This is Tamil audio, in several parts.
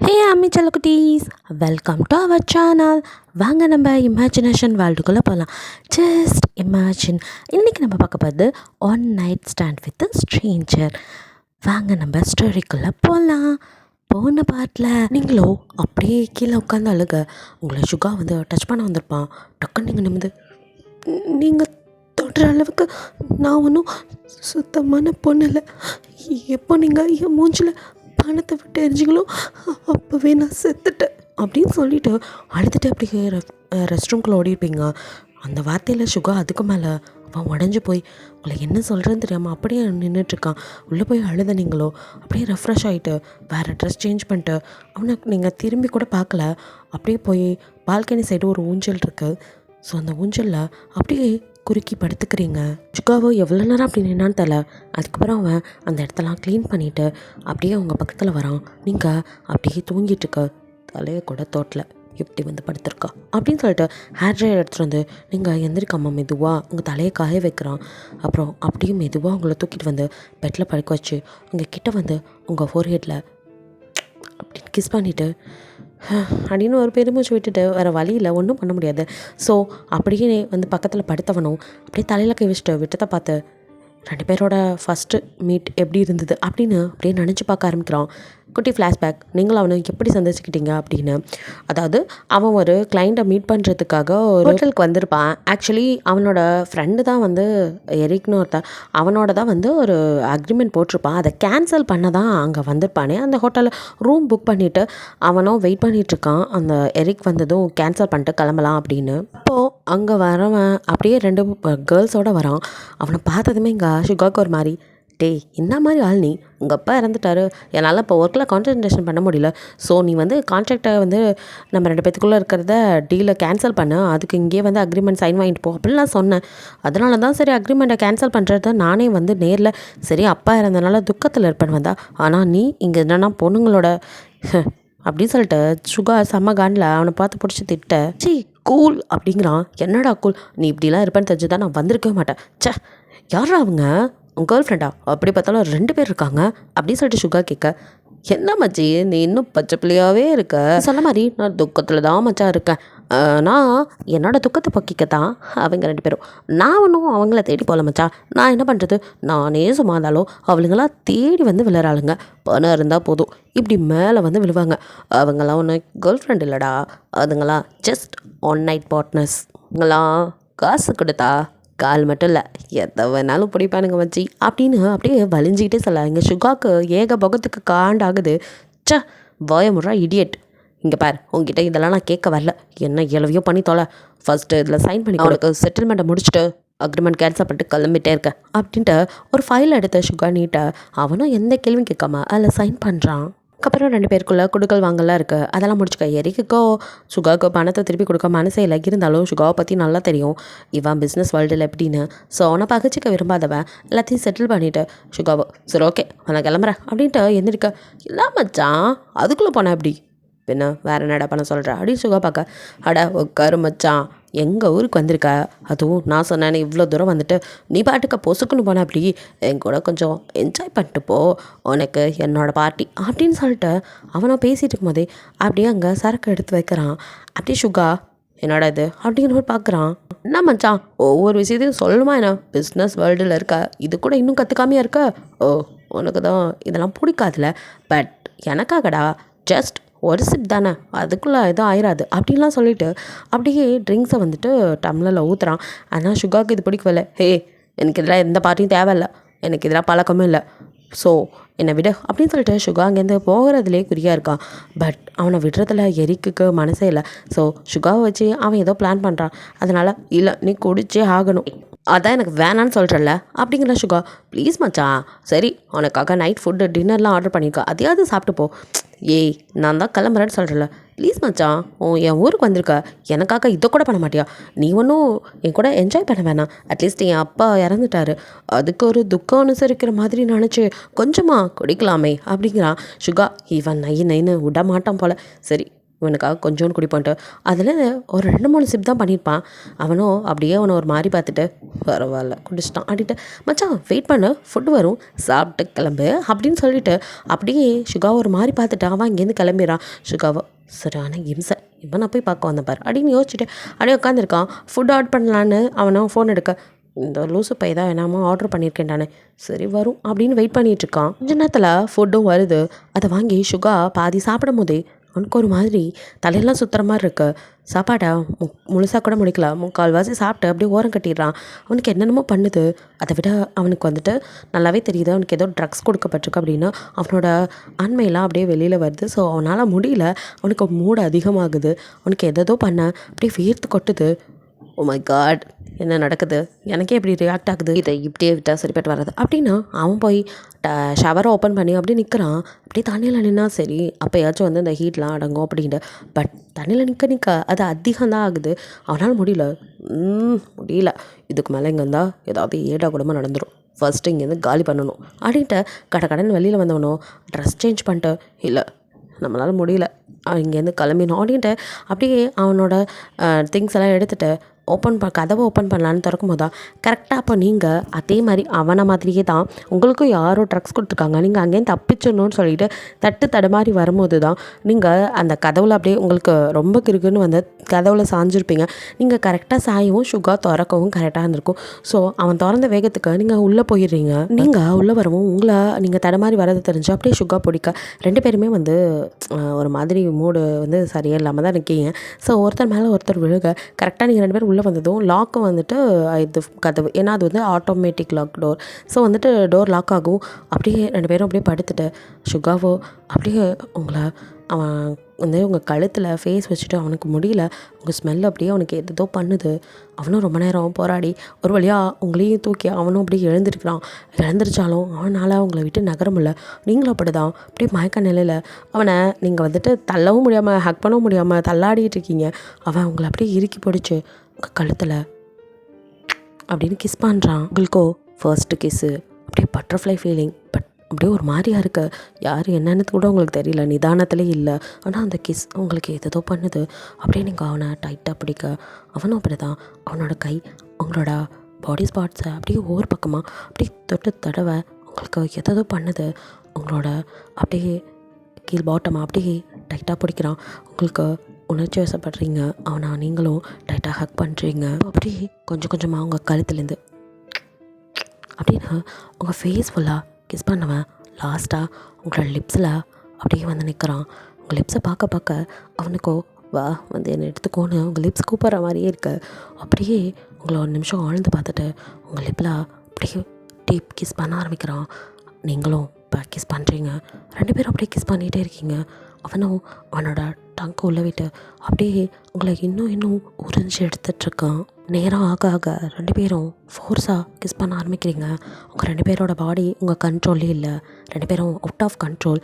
ஹே அம்மி செல்லக்குட்டீஸ், வெல்கம் டு அவர் சேனல். வாங்க நம்ம இமேஜினேஷன் வேர்ல்டுக்குள்ளே போகலாம். Just imagine. இன்றைக்கி நம்ம பார்க்க போகிறது one night stand with Stranger. வாங்க நம்ம ஸ்டோரிக்குள்ளே போகலாம். போன பாட்டில் நீங்களோ அப்படியே கீழே உட்காந்து அழுக உங்களை சுகா வந்து டச் பண்ண வந்திருப்பான். டக்குன்னு நீங்கள் நிமிந்து நீங்கள் தொடுற அளவுக்கு நான் ஒன்றும் சுத்தமான பொண்ணு இல்லை. எப்போ நீங்கள் என் மூஞ்சில் பணத்தை விட்டு எரிஞ்சிங்களோ அப்போவே நான் செத்துட்டேன் அப்படின்னு சொல்லிட்டு அழுதுட்டு அப்படியே ரெஸ்ட் ரூம்குள்ளே ஓடிருப்பீங்க. அந்த வார்த்தையில் சுகா அதுக்கு மேலே அவன் உடஞ்சி போய் உங்களை என்ன சொல்கிறேன்னு தெரியாமல் அப்படியே நின்றுட்டுருக்கான். உள்ளே போய் அழுத நீங்களோ அப்படியே ரெஃப்ரெஷ் ஆகிட்டு வேறு ட்ரெஸ் சேஞ்ச் பண்ணிட்டு அவனுக்கு நீங்கள் திரும்பி கூட பார்க்கல. அப்படியே போய் பால்கனி சைடு ஒரு ஊஞ்சல் இருக்குது. ஸோ அந்த ஊஞ்சலில் அப்படியே குறுக்கி படுத்துக்கிறீங்க. சுகாவோ எவ்வளோ நேரம் அப்படி நின்னான்னு தெரில. அதுக்கப்புறம் அவன் அந்த இடத்தெல்லாம் க்ளீன் பண்ணிவிட்டு அப்படியே அவங்க பக்கத்தில் வரான். நீங்கள் அப்படியே தூங்கிட்டுருக்க, தலையை கூட தோட்டல எப்படி வந்து படுத்துருக்கா அப்படின்னு சொல்லிட்டு ஹேர் ட்ரையர் எடுத்துகிட்டு வந்து நீங்கள் எந்திரிக்காமல் மெதுவாக உங்கள் தலையை காய வைக்கிறான். அப்புறம் அப்படியே மெதுவாக உங்களை தூக்கிட்டு வந்து பெட்டில் படுக்க வச்சு உங்கள் கிட்டே வந்து உங்கள் ஃபோர்ஹெட்டில் அப்படின்னு கிஸ் பண்ணிவிட்டு அப்படின்னு ஒரு பெருமூச்சு விட்டுட்டு வேறு வழியில் ஒன்றும் பண்ண முடியாது. ஸோ அப்படியே வந்து பக்கத்தில் படுத்தவனும் அப்படியே தலையில் கை வச்சுட்டு விட்டதை பார்த்து 2 பேரோட ஃபஸ்ட்டு மீட் எப்படி இருந்தது அப்படின்னு அப்படியே நினச்சி பார்க்க ஆரம்பிக்கிறான். குட்டி ஃப்ளாஷ்பேக். நீங்களும் அவனை எப்படி சந்திச்சுக்கிட்டீங்க அப்படின்னு. அதாவது அவன் ஒரு கிளைண்ட்டை மீட் பண்ணுறதுக்காக ஒரு ஹோட்டலுக்கு வந்திருப்பான். ஆக்சுவலி அவனோட ஃப்ரெண்டு தான் வந்து எரிக்னு ஒருத்தன், அவனோட தான் வந்து ஒரு அக்ரிமெண்ட் போட்டிருப்பான். அதை கேன்சல் பண்ண தான் அங்கே வந்திருப்பானே. அந்த ஹோட்டலில் ரூம் புக் பண்ணிவிட்டு அவனும் வெயிட் பண்ணிகிட்ருக்கான். அந்த எரிக் வந்ததும் கேன்சல் பண்ணிட்டு கிளம்பலாம் அப்படின்னு. அப்போது அங்கே வரவன் அப்படியே 2 கேர்ள்ஸோடு வரான். அவனை பார்த்ததுமே இங்கே சுகாக்கு ஒரு மாதிரி, டேய் என்ன மாதிரி ஆள் நீ, உங்கள் அப்பா இறந்துட்டாரு, என்னால் இப்போ ஒர்க்கில் கான்சன்ட்ரேஷன் பண்ண முடியல. ஸோ நீ வந்து கான்ட்ராக்டை வந்து நம்ம 2 பேத்துக்குள்ளே இருக்கிறத டீலை கேன்சல் பண்ண, அதுக்கு இங்கேயே வந்து அக்ரிமெண்ட் சைன் வாங்கிட்டு போ அப்படிலாம் சொன்னேன். அதனால தான் சரி அக்ரிமெண்ட்டை கேன்சல் பண்ணுறது நானே வந்து நேரில் சரி அப்பா இறந்தனால துக்கத்தில் இருப்பேன் வந்தா. ஆனால் நீ இங்கே என்னென்னா பொண்ணுங்களோட அப்படின்னு சொல்லிட்டு சுகா செம்ம காண்டில் அவனை பார்த்து பிடிச்சி திட்ட, சி கூல் அப்படிங்கிறான். என்னடா கூல், நீ இப்படிலாம் இருப்பேன்னு தெரிஞ்சு தான் நான் வந்திருக்கவே மாட்டேன். சே யாரா அவங்க, உன் கேர்ள் ஃப்ரெண்டா? அப்படி பார்த்தாலும் 2 பேர் இருக்காங்க அப்படின்னு சொல்லிட்டு சுகா கேட்க, என்ன மச்சி நீ இன்னும் பச்சை பிள்ளையாகவே இருக்க, சொன்ன மாதிரி நான் துக்கத்தில் தான் மச்சா இருக்கேன். நான் என்னோட துக்கத்தை பொக்கிக்கத்தான் அவங்க 2 பேரும், நான் ஒன்றும் அவங்கள தேடி போகல மச்சா. நான் என்ன பண்ணுறது, நானே சும்மா இருந்தாலும் அவளுங்களாம் தேடி வந்து விளையாடுங்க. பணம் இருந்தால் போதும் இப்படி மேலே வந்து விழுவாங்க. அவங்களாம் ஒன்று கேர்ள் ஃப்ரெண்ட் இல்லைடா, அதுங்களாம் ஜஸ்ட் ஒன் நைட் பார்ட்னர்ஸ். அவங்களாம் காசு கொடுத்தா கால் மட்டும் இல்லை எதை வேணாலும் பிடிப்பானுங்க வச்சு அப்படின்னு அப்படியே வலிஞ்சிக்கிட்டே சொல்ல. இங்கே சுகாக்கு ஏக பகத்துக்கு காண்டாகுது. ச பயமுறா இடியட், இங்கே பார் உங்ககிட்ட இதெல்லாம் நான் கேட்க வரல, என்ன எவ்வளவையோ பண்ணி தொலை, ஃபஸ்ட்டு இதில் சைன் பண்ணி அவனுக்கு செட்டில்மெண்ட்டை முடிச்சுட்டு அக்ரிமெண்ட் கேன்சல் பண்ணிட்டு கிளம்பிட்டே இருக்கேன் அப்படின்ட்டு ஒரு ஃபைல் எடுத்த சுகா நீட்ட அவனும் எந்த கேள்வியும் கேட்காம அதில் சைன் பண்ணுறான். அதுக்கப்புறம் 2 பேருக்குள்ளே கொடுக்கல் வாங்கலாம் இருக்குது. அதெல்லாம் முடிச்சுக்க. எரிக்குக்கோ சுகாவுக்கு பணத்தை திருப்பி கொடுக்க மனசே இல்லை. இருந்தாலும் சுகாவை பற்றி நல்லா தெரியும், இவன் பிஸ்னஸ் வேர்ல்டில் எப்படின்னு. ஸோ அவனை பகிச்சிக்க விரும்பாதவன் எல்லாத்தையும் செட்டில் பண்ணிவிட்டு சுகாவை சரி ஓகே நான் கிளம்புறேன் அப்படின்ட்டு எந்திரிக்க, இல்லை மச்சான் அதுக்குள்ளே போனேன் எப்படி பின்ன வேறு என்னடா பண்ண சொல்கிறேன் அப்படின்னு சுகா பார்க்க, அட உட்காரு மச்சான் எங்கள் ஊருக்கு வந்திருக்க, அதுவும் நான் சொன்னேன்னு இவ்வளோ தூரம் வந்துட்டு நீ பாட்டுக்க பொசுக்குன்னு போன, அப்படி என் கூட கொஞ்சம் என்ஜாய் பண்ணிட்டு போ, உனக்கு என்னோடய பார்ட்டி அப்படின்னு சொல்லிட்டு அவனை பேசிகிட்டு இருக்கும்போதே அப்படியே அங்கே சரக்கு எடுத்து வைக்கிறான். அப்படியே சுகா என்னோட இது அப்படிங்கிற மாதிரி பார்க்குறான். என்ன மச்சான் ஒவ்வொரு விஷயத்தையும் சொல்லணுமா என்ன, பிஸ்னஸ் வேர்ல்டில் இருக்க, இது கூட இன்னும் கற்றுக்காமையாக இருக்க, ஓ உனக்கு தான் இதெல்லாம் பிடிக்காதுல, பட் எனக்காகடா ஜஸ்ட் ஒரு சிப் தானே, அதுக்குள்ளே எதுவும் ஆயிராது அப்படின்லாம் சொல்லிவிட்டு அப்படியே ட்ரிங்க்ஸை வந்துட்டு டம்ளரில் ஊற்றுறான். ஆனால் சுகாவுக்கு இது பிடிக்கவில்லை. ஹே எனக்கு இதெல்லாம் எந்த பார்ட்டியும் தேவையில்லை, எனக்கு இதெல்லாம் பழக்கமும் இல்லை, ஸோ என்னை விடு அப்படின்னு சொல்லிட்டு சுகா அங்கேருந்து போகிறதுலே குறியாக இருக்கான். பட் அவனை விடுறதில் எரிக்குக்கு மனசே இல்லை. ஸோ சுகாவை வச்சு அவன் ஏதோ பிளான் பண்ணுறான். அதனால் இல்லை நீ குடிச்சே ஆகணும், அதான் எனக்கு வேணான்னு சொல்கிறல்ல அப்படிங்கிற சுகா. ப்ளீஸ் மச்சான் சரி உனக்காக நைட் ஃபுட்டு டின்னர்லாம் ஆர்டர் பண்ணியிருக்கா, அதையாவது சாப்பிட்டு போ. ஏய் நான் தான் கிளம்புறேன்னு சொல்கிறல, ப்ளீஸ் மச்சான் என் ஊருக்கு வந்திருக்க, எனக்காக இதை கூட பண்ண மாட்டியா, நீ ஒன்றும் என் கூட என்ஜாய் பண்ண வேணாம், அட்லீஸ்ட் என் அப்பா இறந்துட்டாரு அதுக்கு ஒரு துக்கம் அனுசரிக்கிற மாதிரி நினச்சி கொஞ்சமாக குடிக்கலாமே அப்படிங்கிறான். சுகா இவன் நை நைன்னு விட மாட்டான் போல். சரி இவனுக்காக கொஞ்சோண்டு குடிப்பான்ட்டு அதில் ஒரு 2-3 சிப் தான் பண்ணியிருப்பான். அவனும் அப்படியே அவனை ஒரு மாதிரி பார்த்துட்டு பரவாயில்ல குடிச்சிட்டான் அப்படின்ட்டு மச்சான் வெயிட் பண்ணு ஃபுட்டு வரும் சாப்பிட்டு கிளம்பு அப்படின்னு சொல்லிட்டு அப்படியே சுகாவை ஒரு மாதிரி பார்த்துட்டு அவன் இங்கேருந்து கிளம்பிடுறான். சுகாவை சரியான இம்சை இப்போ நான் போய் பார்க்க வந்தேன் பாரு அப்படின்னு யோசிச்சுட்டு அப்படியே உட்காந்துருக்கான். ஃபுட் ஆர்டர் பண்ணலான்னு அவனும் ஃபோன் எடுக்க இந்த லூசு பை தான் என்னமோ ஆர்டர் பண்ணியிருக்கேன்டானே சரி வரும் அப்படின்னு வெயிட் பண்ணிகிட்ருக்கான். கொஞ்ச நேரத்தில் ஃபுட்டும் வருது. அதை வாங்கி சுகா பாதி சாப்பிடும் போதே அவனுக்கு ஒரு மாதிரி தலையெல்லாம் சுற்றுற மாதிரி இருக்கு. சாப்பாடை முழுசாக கூட முடிக்கல, 3/4 சாப்பிட்டு அப்படியே ஓரம் கட்டிடுறான். அவனுக்கு என்னென்னமோ பண்ணுது. அதை விட அவனுக்கு வந்துட்டு நல்லாவே தெரியுது அவனுக்கு ஏதோ ட்ரக்ஸ் கொடுக்கப்பட்டிருக்கு அப்படின்னு. அவனோட ஆண்மையெல்லாம் அப்படியே வெளியில் வருது. ஸோ அவனால் முடியல. அவனுக்கு மூடு அதிகமாகுது. அவனுக்கு எதோ பண்ண அப்படியே வேர்த்து கொட்டுது. ஓ மை காட் என்ன நடக்குது, எனக்கே எப்படி ரியாக்ட் ஆகுது, இதை இப்படியே விட்டால் சரிப்பட்டு வராது அப்படின்னு அவன் போய் ஷவரை ஓப்பன் பண்ணி அப்படியே நிற்கிறான். அப்படியே தண்ணியில் நின்னா சரி அப்போயாச்சும் வந்து இந்த ஹீட்லாம் அடங்கும் அப்படின்ட்டு. பட் தண்ணியில் நிற்க அது அதிகம்தான் ஆகுது. அவனால் முடியல. இதுக்கு மேலே இங்கே இருந்தால் ஏதாவது ஏடா கூடமாக நடந்துடும். ஃபஸ்ட்டு இங்கேருந்து காலி பண்ணணும் அப்படின்ட்டு கடன் வெளியில் வந்தவனோ ட்ரெஸ் சேஞ்ச் பண்ணிட்டு இல்லை நம்மளால் முடியல இங்கேருந்து கிளம்பினோம் அப்படின்ட்டு அப்படியே அவனோட திங்ஸ் எல்லாம் எடுத்துகிட்டு கதவை ஓப்பன் பண்ணலான்னு திறக்கும் போதா கரெக்டாக அப்போ நீங்கள் அதே மாதிரி அவனை மாதிரியே தான் உங்களுக்கும் யாரோ ட்ரக்ஸ் கொடுத்துருக்காங்க. நீங்கள் அங்கேயும் தப்பிச்சிடணும்னு சொல்லிட்டு தடுமாறி வரும்போது தான் நீங்கள் அந்த கதவுல அப்படியே உங்களுக்கு ரொம்ப கிறுக்குன்னு வந்து கதவுல சாஞ்சிருப்பீங்க. நீங்கள் கரெக்டாக சாயவும் சுகா திறக்கவும் கரெக்டாக இருந்திருக்கும். ஸோ அவன் திறந்த வேகத்துக்கு நீங்கள் உள்ளே போயிடுறீங்க. நீங்கள் உள்ளே வரவும் உங்களை நீங்கள் தடுமாறி வரது தெரிஞ்சு அப்படியே சுகா பிடிக்க 2 பேருமே வந்து ஒரு மாதிரி மூடு வந்து சரியாக இல்லாமல் தான் இருக்கீங்க. ஸோ ஒருத்தர் மேலே ஒருத்தர் விழுக கரெக்டாக நீங்கள் 2 பேரும் உள்ளே வந்ததும் லாக்கும் வந்துட்டு இது கதவு ஏன்னா அது வந்து ஆட்டோமேட்டிக் லாக் டோர். ஸோ வந்துட்டு டோர் லாக் ஆகும். அப்படியே 2 பேரும் அப்படியே படுத்துட்டு சுகாவோ அப்படியே உங்களை அவன் வந்து உங்கள் கழுத்தில் ஃபேஸ் வச்சுட்டு அவனுக்கு முடியல. உங்கள் ஸ்மெல் அப்படியே அவனுக்கு எதோ பண்ணுது. அவனும் ரொம்ப நேரம் போராடி ஒரு வழியாக உங்களையும் தூக்கி அவனும் அப்படியே எழுந்திருச்சாலும் அவனால் அவங்கள விட்டு நகர முடியல. நீங்களும் அப்படி தான் அப்படியே மயக்க நிலையில் அவனை நீங்கள் வந்துட்டு தள்ளவும் முடியாமல் ஹக் பண்ணவும் முடியாமல் தள்ளாடிட்டு இருக்கீங்க. அவன் உங்களை அப்படியே இறுக்கி பிடிச்சி உங்கள் கழுத்தில் அப்படின்னு கிஸ் பண்ணுறான். உங்களுக்கோ ஃபர்ஸ்ட்டு கிஸ்ஸு அப்படியே பட்டர்ஃப்ளை ஃபீலிங். பட் அப்படியே ஒரு மாதிரியா இருக்க யார் என்னென்னு கூட உங்களுக்கு தெரியல, நிதானத்திலே இல்லை. ஆனால் அந்த கிஸ் உங்களுக்கு எதோ பண்ணுது. அப்படியே நீங்கள் அவனை டைட்டாக பிடிக்க அவனும் அப்படி தான் அவனோட கை உங்களோட பாடி ஸ்பாட்ஸை அப்படியே ஒவ்வொரு பக்கமாக அப்படியே தொட்டு தடவை உங்களுக்கு எதோ பண்ணுது. உங்களோட அப்படியே கீழ் பாட்டமாக அப்படியே டைட்டாக பிடிக்கிறான். உங்களுக்கு உணர்ச்சி வசப்படுறீங்க. அவனை நீங்களும் டைட்டாக ஹக் பண்ணுறீங்க. அப்படியே கொஞ்சம் கொஞ்சமாக உங்கள் கழுத்துலேருந்து அப்படின்னு உங்கள் ஃபேஸ் ஃபுல்லாக கிஸ் பண்ணவன் லாஸ்ட்டாக உங்களோட லிப்ஸில் அப்படியே வந்து நிற்கிறான். உங்கள் லிப்ஸை பார்க்க அவனுக்கோ வா வந்து என்னை எடுத்துக்கோன்னு உங்கள் லிப்ஸ் கூப்பிட்ற மாதிரியே இருக்கு. அப்படியே உங்களை ஒரு நிமிஷம் ஆழ்ந்து பார்த்துட்டு உங்கள் லிப்பில் அப்படியே டீப் கிஸ் பண்ண ஆரம்பிக்கிறான். நீங்களும் இப்போ கிஸ் பண்ணுறீங்க. 2 பேரும் அப்படியே கிஸ் பண்ணிகிட்டே இருக்கீங்க. அவனும் அவனோட டங்கு உள்ள விட்டு அப்படியே உங்களை இன்னும் உறிஞ்சி எடுத்துகிட்ருக்கான். நேரம் ஆக 2 பேரும் ஃபோர்ஸாக கிஸ் பண்ண ஆரம்பிக்கிறீங்க. உங்கள் 2 பேரோட பாடி உங்கள் கண்ட்ரோல்லே இல்லை. 2 பேரும் அவுட் ஆஃப் கண்ட்ரோல்.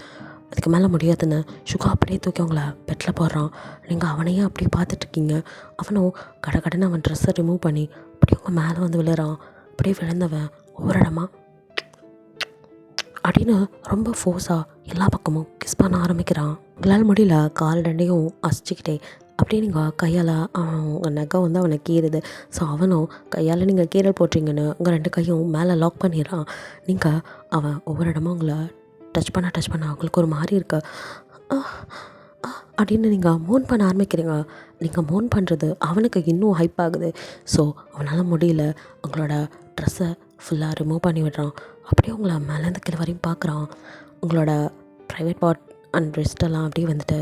அதுக்கு மேலே முடியாதுன்னு சுகா அப்படியே தூக்கி அவங்கள பெட்டில் போடுறான். நீங்கள் அவனையே அப்படியே பார்த்துட்ருக்கீங்க. அவனும் கடன்னு அவன் ட்ரெஸ்ஸை ரிமூவ் பண்ணி அப்படியே உங்கள் மேலே வந்து விழுறான். அப்படியே விழுந்தவன் ஒவ்வொரு இடமா அப்படின்னு ரொம்ப ஃபோர்ஸாக எல்லா பக்கமும் கிஸ் பண்ண ஆரம்பிக்கிறான். உங்களால் முடியல. கால் 2ஐயும் அசிச்சிக்கிட்டே அப்படியே நீங்கள் கையால் உங்கள் நகை வந்து அவனை கீறுது. ஸோ அவனும் கையால் நீங்கள் கீரல் போட்டிங்கன்னு உங்கள் 2 கையும் மேலே லாக் பண்ணிடுறான். நீங்கள் அவன் ஒவ்வொரு இடமும் உங்களை டச் பண்ண அவங்களுக்கு ஒரு மாதிரி இருக்கு அப்படின்னு நீங்கள் மோன் பண்ண ஆரம்பிக்கிறீங்க. நீங்கள் மோன் பண்ணுறது அவனுக்கு இன்னும் ஹைப் ஆகுது. ஸோ அவனால் முடியல. உங்களோட ட்ரெஸ்ஸை ஃபுல்லாக ரிமூவ் பண்ணி விடுறான். அப்படியே உங்களை மேலேருந்து கீழே வரையும் பார்க்குறான். உங்களோட ப்ரைவேட் பார்ட் அண்ட் ரெஸ்ட்டெல்லாம் அப்படியே வந்துட்டு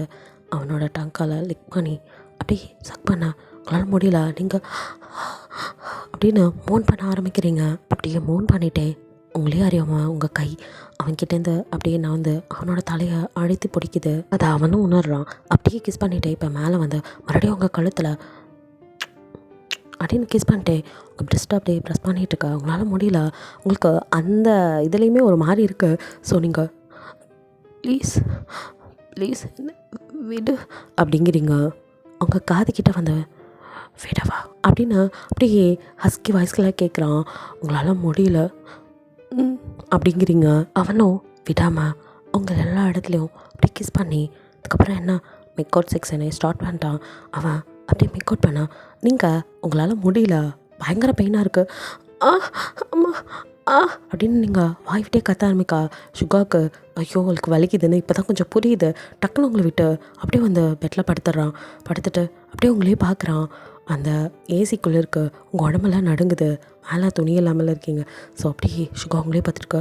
அவனோட டங்கால் லிக் பண்ணி அப்படியே சக் பண்ண உங்களால் முடியல. நீங்கள் அப்படின்னு மோன் பண்ண ஆரம்பிக்கிறீங்க. அப்படியே மோன் பண்ணிட்டே உங்களே அறியாமல் உங்கள் கை அவன்கிட்டேருந்து அப்படியே நான் வந்து அவனோட தலையை அழுத்தி பிடிக்குது. அதை அவனும் உணர்றான். அப்படியே கிஸ் பண்ணிவிட்டு இப்போ மேலே வந்து மறுபடியும் உங்கள் கழுத்தில் அப்படின்னு கிஸ் பண்ணிட்டே உங்கள் ப்ரெஸ்ட்டை அப்படியே ப்ரெஸ் பண்ணிகிட்ருக்க உங்களால் முடியல. உங்களுக்கு அந்த இதுலேயுமே ஒரு மாதிரி இருக்குது. ஸோ நீங்கள் ப்ளீஸ் விடு அப்படிங்கிறீங்க. அவங்க காதுகிட்ட வந்து விடவா அப்படின்னு அப்படியே ஹஸ்கி வாய்ஸ்களாக கேட்குறான். உங்களால் முடியல அப்படிங்கிறீங்க. அவனும் விடாமல் உங்கள் எல்லா இடத்துலையும் அப்படி கிஸ் பண்ணி அதுக்கப்புறம் என்ன மேக் அவுட் செக்ஷனை ஸ்டார்ட் பண்ணிட்டான். அவன் அப்படியே மேக் அவுட் பண்ணான். நீங்கள் உங்களால் முடியல, பயங்கர பெயினாக இருக்குது, ஆ அம்மா ஆ அப்படின்னு நீங்கள் வாய்விட்டே கத்த ஆரம்பிக்கா. சுகாவுக்கு ஐயோ அவளுக்கு வலிக்குதுன்னு இப்போ தான் கொஞ்சம் புரியுது. டக்குன்னு உங்களை விட்டு அப்படியே வந்து பெட்டில் படுத்துடுறான். படுத்துட்டு அப்படியே உங்களையே பார்க்குறான். அந்த ஏசிக்குள்ளே இருக்க உங்கள் உடம்பெல்லாம் நடுங்குது, மேலே துணி இல்லாமல் இருக்கீங்க. ஸோ அப்படியே சுகா உங்களே பார்த்துருக்க,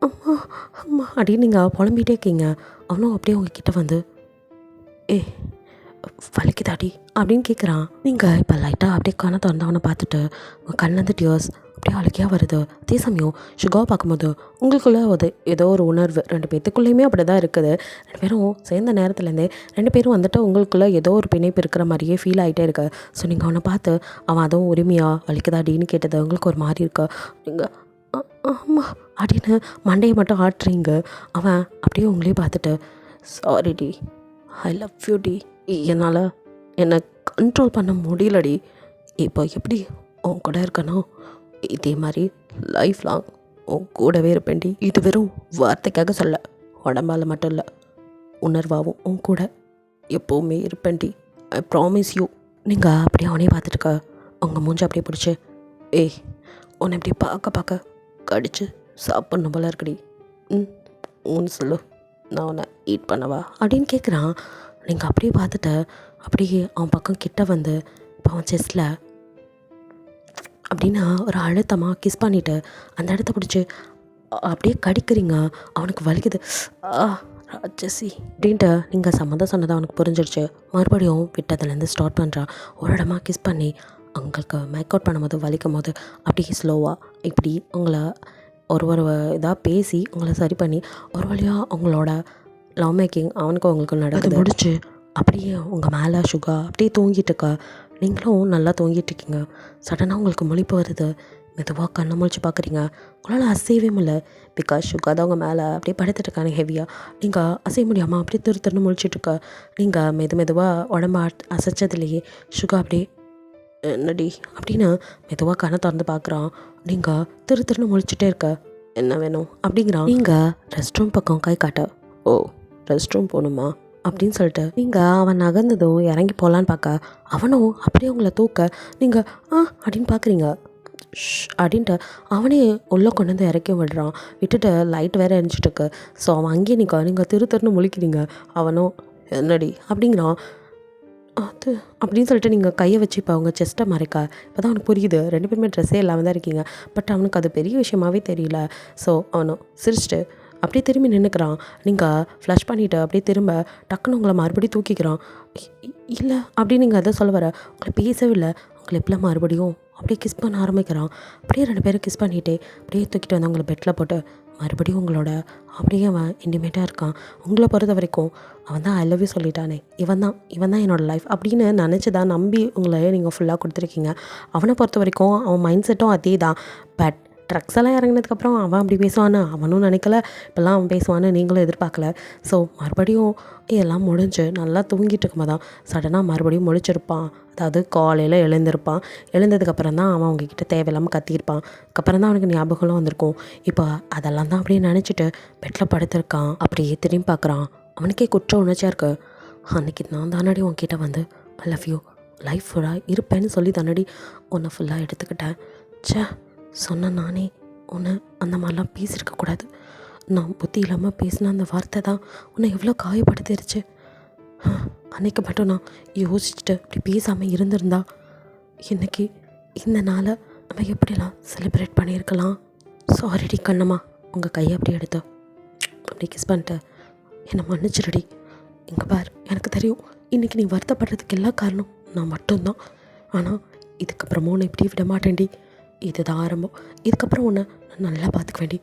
அம்மா அம்மா அப்படின்னு நீங்கள் புலம்பிகிட்டே இருக்கீங்க. அவனும் அப்படியே உங்ககிட்ட வந்து ஏ வலிக்குதாடி அப்படின்னு கேட்குறான். நீங்கள் இப்போ லைட்டாக அப்படியே கண்ணை திறந்து அவனை பார்த்துட்டு உங்கள் கண்ணிலேருந்து டியர்ஸ் அப்படியே அழுகையாக வருது. அதே சமயம் சுகாவை பார்க்கும்போது உங்களுக்குள்ளே ஏதோ ஒரு உணர்வு, 2 பேர்த்துக்குள்ளேயுமே அப்படி தான் இருக்குது. 2 பேரும் சேர்ந்த நேரத்துலேருந்தே 2 பேரும் வந்துட்டு உங்களுக்குள்ளே ஏதோ ஒரு பிணைப்பு இருக்கிற மாதிரியே ஃபீல் ஆகிட்டே இருக்கு. ஸோ நீங்கள் அவனை பார்த்து அவன் அதுவும் உரிமையாக வலிக்குதாடின்னு கேட்டது உங்களுக்கு ஒரு மாதிரி இருக்கு. நீங்கள் ஆமாம் அப்படின்னு மண்டையை மட்டும் ஆட்டுறீங்க. அவன் அப்படியே உங்களே பார்த்துட்டு சாரி டி, ஐ லவ் யூ டி, என்னால் என்னை கண்ட்ரோல் பண்ண முடியலடி, இப்போ எப்படி உன் கூட இருக்கணும் இதே மாதிரி லைஃப் லாங் உன் கூடவே இருப்பேன்டி. இது வெறும் வார்த்தைக்காக சொல்ல, உடம்பால் மட்டும் இல்லை, உணர்வாகவும் உன் கூட எப்போவுமே இருப்பேன்டி, ஐ ப்ராமிஸ் யூ. நீங்கள் அப்படியே அவனே பார்த்துட்டுக்க உங்கள் மூஞ்சி அப்படியே பிடிச்சி ஏய் உன்னை இப்படி பார்க்க கடிச்சு சாப்பிட்ணும் போல இருக்குடி, ஊன்னு சொல்லு, நான் உன்னை ஈட் பண்ணவா அப்படின்னு கேட்குறான். நீங்கள் அப்படியே பார்த்துட்டு அப்படியே அவன் பக்கம் கிட்ட வந்து இப்போ அவன் செஸ்டில் அப்படின்னா ஒரு அழுத்தமாக கிஸ் பண்ணிவிட்டு அந்த இடத்த பிடிச்சி அப்படியே கடிக்கிறீங்க. அவனுக்கு வலிக்குது, ராட்சசி அப்படின்ட்டு நீங்கள் சம்மந்தம் சொன்னதை அவனுக்கு புரிஞ்சிடுச்சு. மறுபடியும் விட்டதுலேருந்து ஸ்டார்ட் பண்ணுறான். ஒரு இடமா கிஸ் பண்ணி உங்களுக்கு மேக் அவுட் பண்ணும்போது வலிக்கும் போது அப்படியே ஸ்லோவாக இப்படி உங்களை ஒரு இதாக பேசி உங்களை சரி பண்ணி ஒரு வழியாக உங்களோட லவ் மேக்கிங் அவனுக்கும் உங்களுக்கு நடக்குது. முடிச்சு அப்படியே உங்கள் மேலே சுகா அப்படியே தூங்கிட்டுருக்கா. நீங்களும் நல்லா தூங்கிட்டுருக்கீங்க. சடனாக உங்களுக்கு முழிப்பு வருது. மெதுவாக கண்ணை முழிச்சு பார்க்குறீங்க. உங்களால் அசையவே முடியல. பிகாஸ் சுகா தான் உங்கள் மேலே அப்படியே படுத்துட்ருக்காங்க ஹெவியாக. நீங்கள் அசைய முடியாமல் அப்படியே திருன்னு முழிச்சிட்ருக்க. நீங்கள் மெதுவாக உடம்பு அசைச்சதுலேயே சுகா அப்படியே என்னடி அப்படின்னு மெதுவாக கண்ணை திறந்து பார்க்குறான். நீங்கள் திருன்னு முழிச்சிட்டே இருக்க. என்ன வேணும் அப்படிங்கிறான். நீங்கள் ரெஸ்ட் ரூம் பக்கம் கை காட்ட, ஓ ரெஸ்ட் ரூம் போகணுமா அப்படின்னு சொல்லிட்டு நீங்கள் அவன் நகர்ந்ததும் இறங்கி போகலான்னு பார்க்க அவனும் அப்படியே உங்களை தூக்க நீங்கள் அப்படின்னு பார்க்குறீங்க. அப்படின்ட்டு அவனே உள்ளே கொண்டு வந்து இறக்கி விடுறான். விட்டுட்டு லைட் வேறு எரிஞ்சிட்ருக்கு. ஸோ அவன் அங்கேயே நீங்கள் திருன்னு முழிக்கிறீங்க. அவனும் என்னடி அப்படிங்கிறான். அது அப்படின்னு சொல்லிட்டு நீங்கள் கையை வச்சு இப்போ அவங்க செஸ்ட்டை மறைக்க இப்போ தான் அவனுக்கு புரியுது 2 பேருமே ட்ரெஸ்ஸே இல்லாமல் தான் இருக்கீங்க. பட் அவனுக்கு அது பெரிய விஷயமாகவே தெரியல. ஸோ அவனும் சிரிச்சிட்டு அப்படியே திரும்பி நின்றுக்கிறான். நீங்கள் ஃப்ளஷ் பண்ணிவிட்டு அப்படியே திரும்ப டக்குன்னு உங்களை மறுபடியும் தூக்கிக்கிறான். இல்லை அப்படின்னு நீங்கள் அதை சொல்ல வர உங்களை பேசவே இல்லை. உங்களை எப்படிலாம் மறுபடியும் அப்படியே கிஸ் பண்ண ஆரம்பிக்கிறான். அப்படியே 2 பேரும் கிஸ் பண்ணிவிட்டு அப்படியே தூக்கிட்டு வந்து உங்களை பெட்டில் போட்டு மறுபடியும் உங்களோட அப்படியே அவன் இன்டிமேட்டாக இருக்கான். உங்களை பொறுத்த வரைக்கும் அவன் தான் ஐ லவ் யூ சொல்லிட்டானே, இவன் தான் என்னோடய லைஃப் அப்படின்னு நினச்சி தான் நம்பி உங்களை நீங்கள் ஃபுல்லாக கொடுத்துருக்கீங்க. அவனை பொறுத்த வரைக்கும் அவன் மைண்ட் செட்டும் அதே தான். பட் ட்ரக்ஸ் எல்லாம் இறங்கினதுக்கப்புறம் அவன் அப்படி பேசுவான்னு அவனும் நினைக்கல. இப்போல்லாம் அவன் பேசுவான்னு நீங்களும் எதிர்பார்க்கல. ஸோ மறுபடியும் எல்லாம் முடிஞ்சு நல்லா தூங்கிட்டு இருக்கும்போது தான் சடனாக மறுபடியும் முழிச்சிருப்பான். அதாவது காலையில் எழுந்திருப்பான். எழுந்ததுக்கப்புறம் தான் அவன் அவங்கக்கிட்ட தேவையில்லாமல் கத்தியிருப்பான். அதுக்கப்புறம் தான் அவனுக்கு ஞாபகம்லாம் வந்திருக்கும். இப்போ அதெல்லாம் தான் அப்படியே நினச்சிட்டு பெட்டில் படுத்திருக்கான். அப்படியே திரும்பி பார்க்குறான். அவனுக்கே குற்ற உணர்ச்சியாக இருக்கு. அன்றைக்கி நான் தானடி உன்கிட்ட வந்து ஐ லவ் யூ லைஃப் ஃபுல்லாக இருப்பேன்னு சொல்லி தானடி உன்னை ஃபுல்லாக எடுத்துக்கிட்டேன். சொன்ன நானே உன்னை அந்த மாதிரிலாம் பேசியிருக்கக்கூடாது. நான் புத்தி இல்லாமல் பேசின அந்த வார்த்தை தான் உன்னை எவ்வளோ காயப்படுத்திருச்சு. அன்றைக்கி மட்டும் நான் யோசிச்சுட்டு இப்படி பேசாமல் இருந்திருந்தா இன்றைக்கி இந்த நாளை நம்ம எப்படிலாம் செலிப்ரேட் பண்ணியிருக்கலாம். சாரிடி கண்ணம்மா. உங்கள் கையை அப்படி எடுத்து அப்படி கிஸ் பண்ணிட்டு என்னை மன்னிச்சிருடி. இங்கே பார், எனக்கு தெரியும் இன்றைக்கி நீ வருத்தப்படுறதுக்கு எல்லா காரணம் நான் மட்டும்தான். ஆனால் இதுக்கப்புறமும் உன்னை இப்படி விட மாட்டேன்டி. இதுதான் ஆரம்பம். இதுக்கப்புறம் உன்னை நான் நல்லா பார்த்துக்க வேண்டி.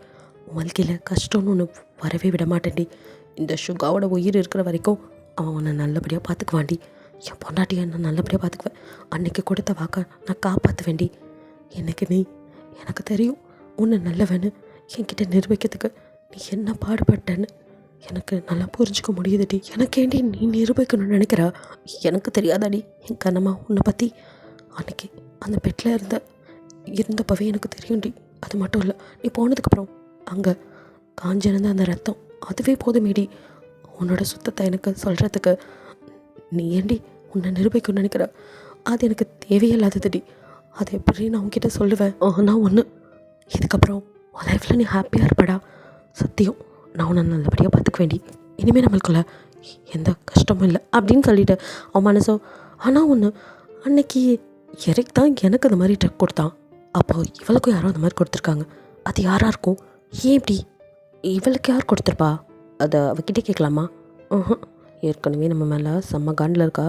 உன் வாழ்க்கையில் கஷ்டம்னு ஒன்று வரவே விட மாட்டேன்டி. இந்த சுகாவோட உயிர் இருக்கிற வரைக்கும் அவன் உன்னை நல்லபடியாக பார்த்துக்குவாண்டி. என் பொண்டாட்டியை நான் நல்லபடியாக பார்த்துக்குவேன். அன்றைக்கி கொடுத்த வாக்க நான் காப்பாற்ற வேண்டி. எனக்கு தெரியும் உன்னை நல்லவன்னு என்கிட்ட நிரூபிக்கிறதுக்கு நீ என்ன பாடுபட்டேன்னு எனக்கு நல்லா புரிஞ்சுக்க முடியுதுடி. எனக்கேண்டி நீ நிரூபிக்கணும்னு நினைக்கிறா? எனக்கு தெரியாதாடி என் கண்ணம்மா உன்னை பற்றி? அன்றைக்கி அந்த பெட்டில் இருந்தப்பவே எனக்கு தெரியும்டி. அது மட்டும் இல்லை, நீ போனதுக்கப்புறம் அங்கே காஞ்சிருந்த அந்த ரத்தம் அதுவே போதுமேடி. உன்னோட சுத்தத்தை எனக்கு சொல்கிறதுக்கு. நீ ஏண்டி உன்னை நிரூபிக்கணும்னு நினைக்கிற? அது எனக்கு தேவையில்லாததுடி. அதை எப்படி நான் உன்கிட்ட சொல்லுவேன்? நான் ஒன்று, இதுக்கப்புறம் உன் லைஃப்பில் நீ ஹாப்பியாக இருப்படா. சத்தியம், நான் உன்னை நல்லபடியாக பார்த்துக்க வேண்டி. இனிமேல் நம்மளுக்குள்ள எந்த கஷ்டமும் இல்லை அப்படின்னு சொல்லிட்டு அவன் மனசோ. ஆனால் ஒன்று, அன்னைக்கு எரிக் தான் எனக்கு அந்த மாதிரி ட்ரக் கொடுத்தான். அப்போது இவளுக்கும் யாரோ அந்த மாதிரி கொடுத்துருக்காங்க. அது யாராக இருக்கும்? ஏன் இப்படி? இவளுக்கு யார் கொடுத்துருப்பா? அதை அவகிட்டே கேட்கலாமா? ஏற்கனவே நம்ம மேலே செம்ம காண்டில் இருக்கா.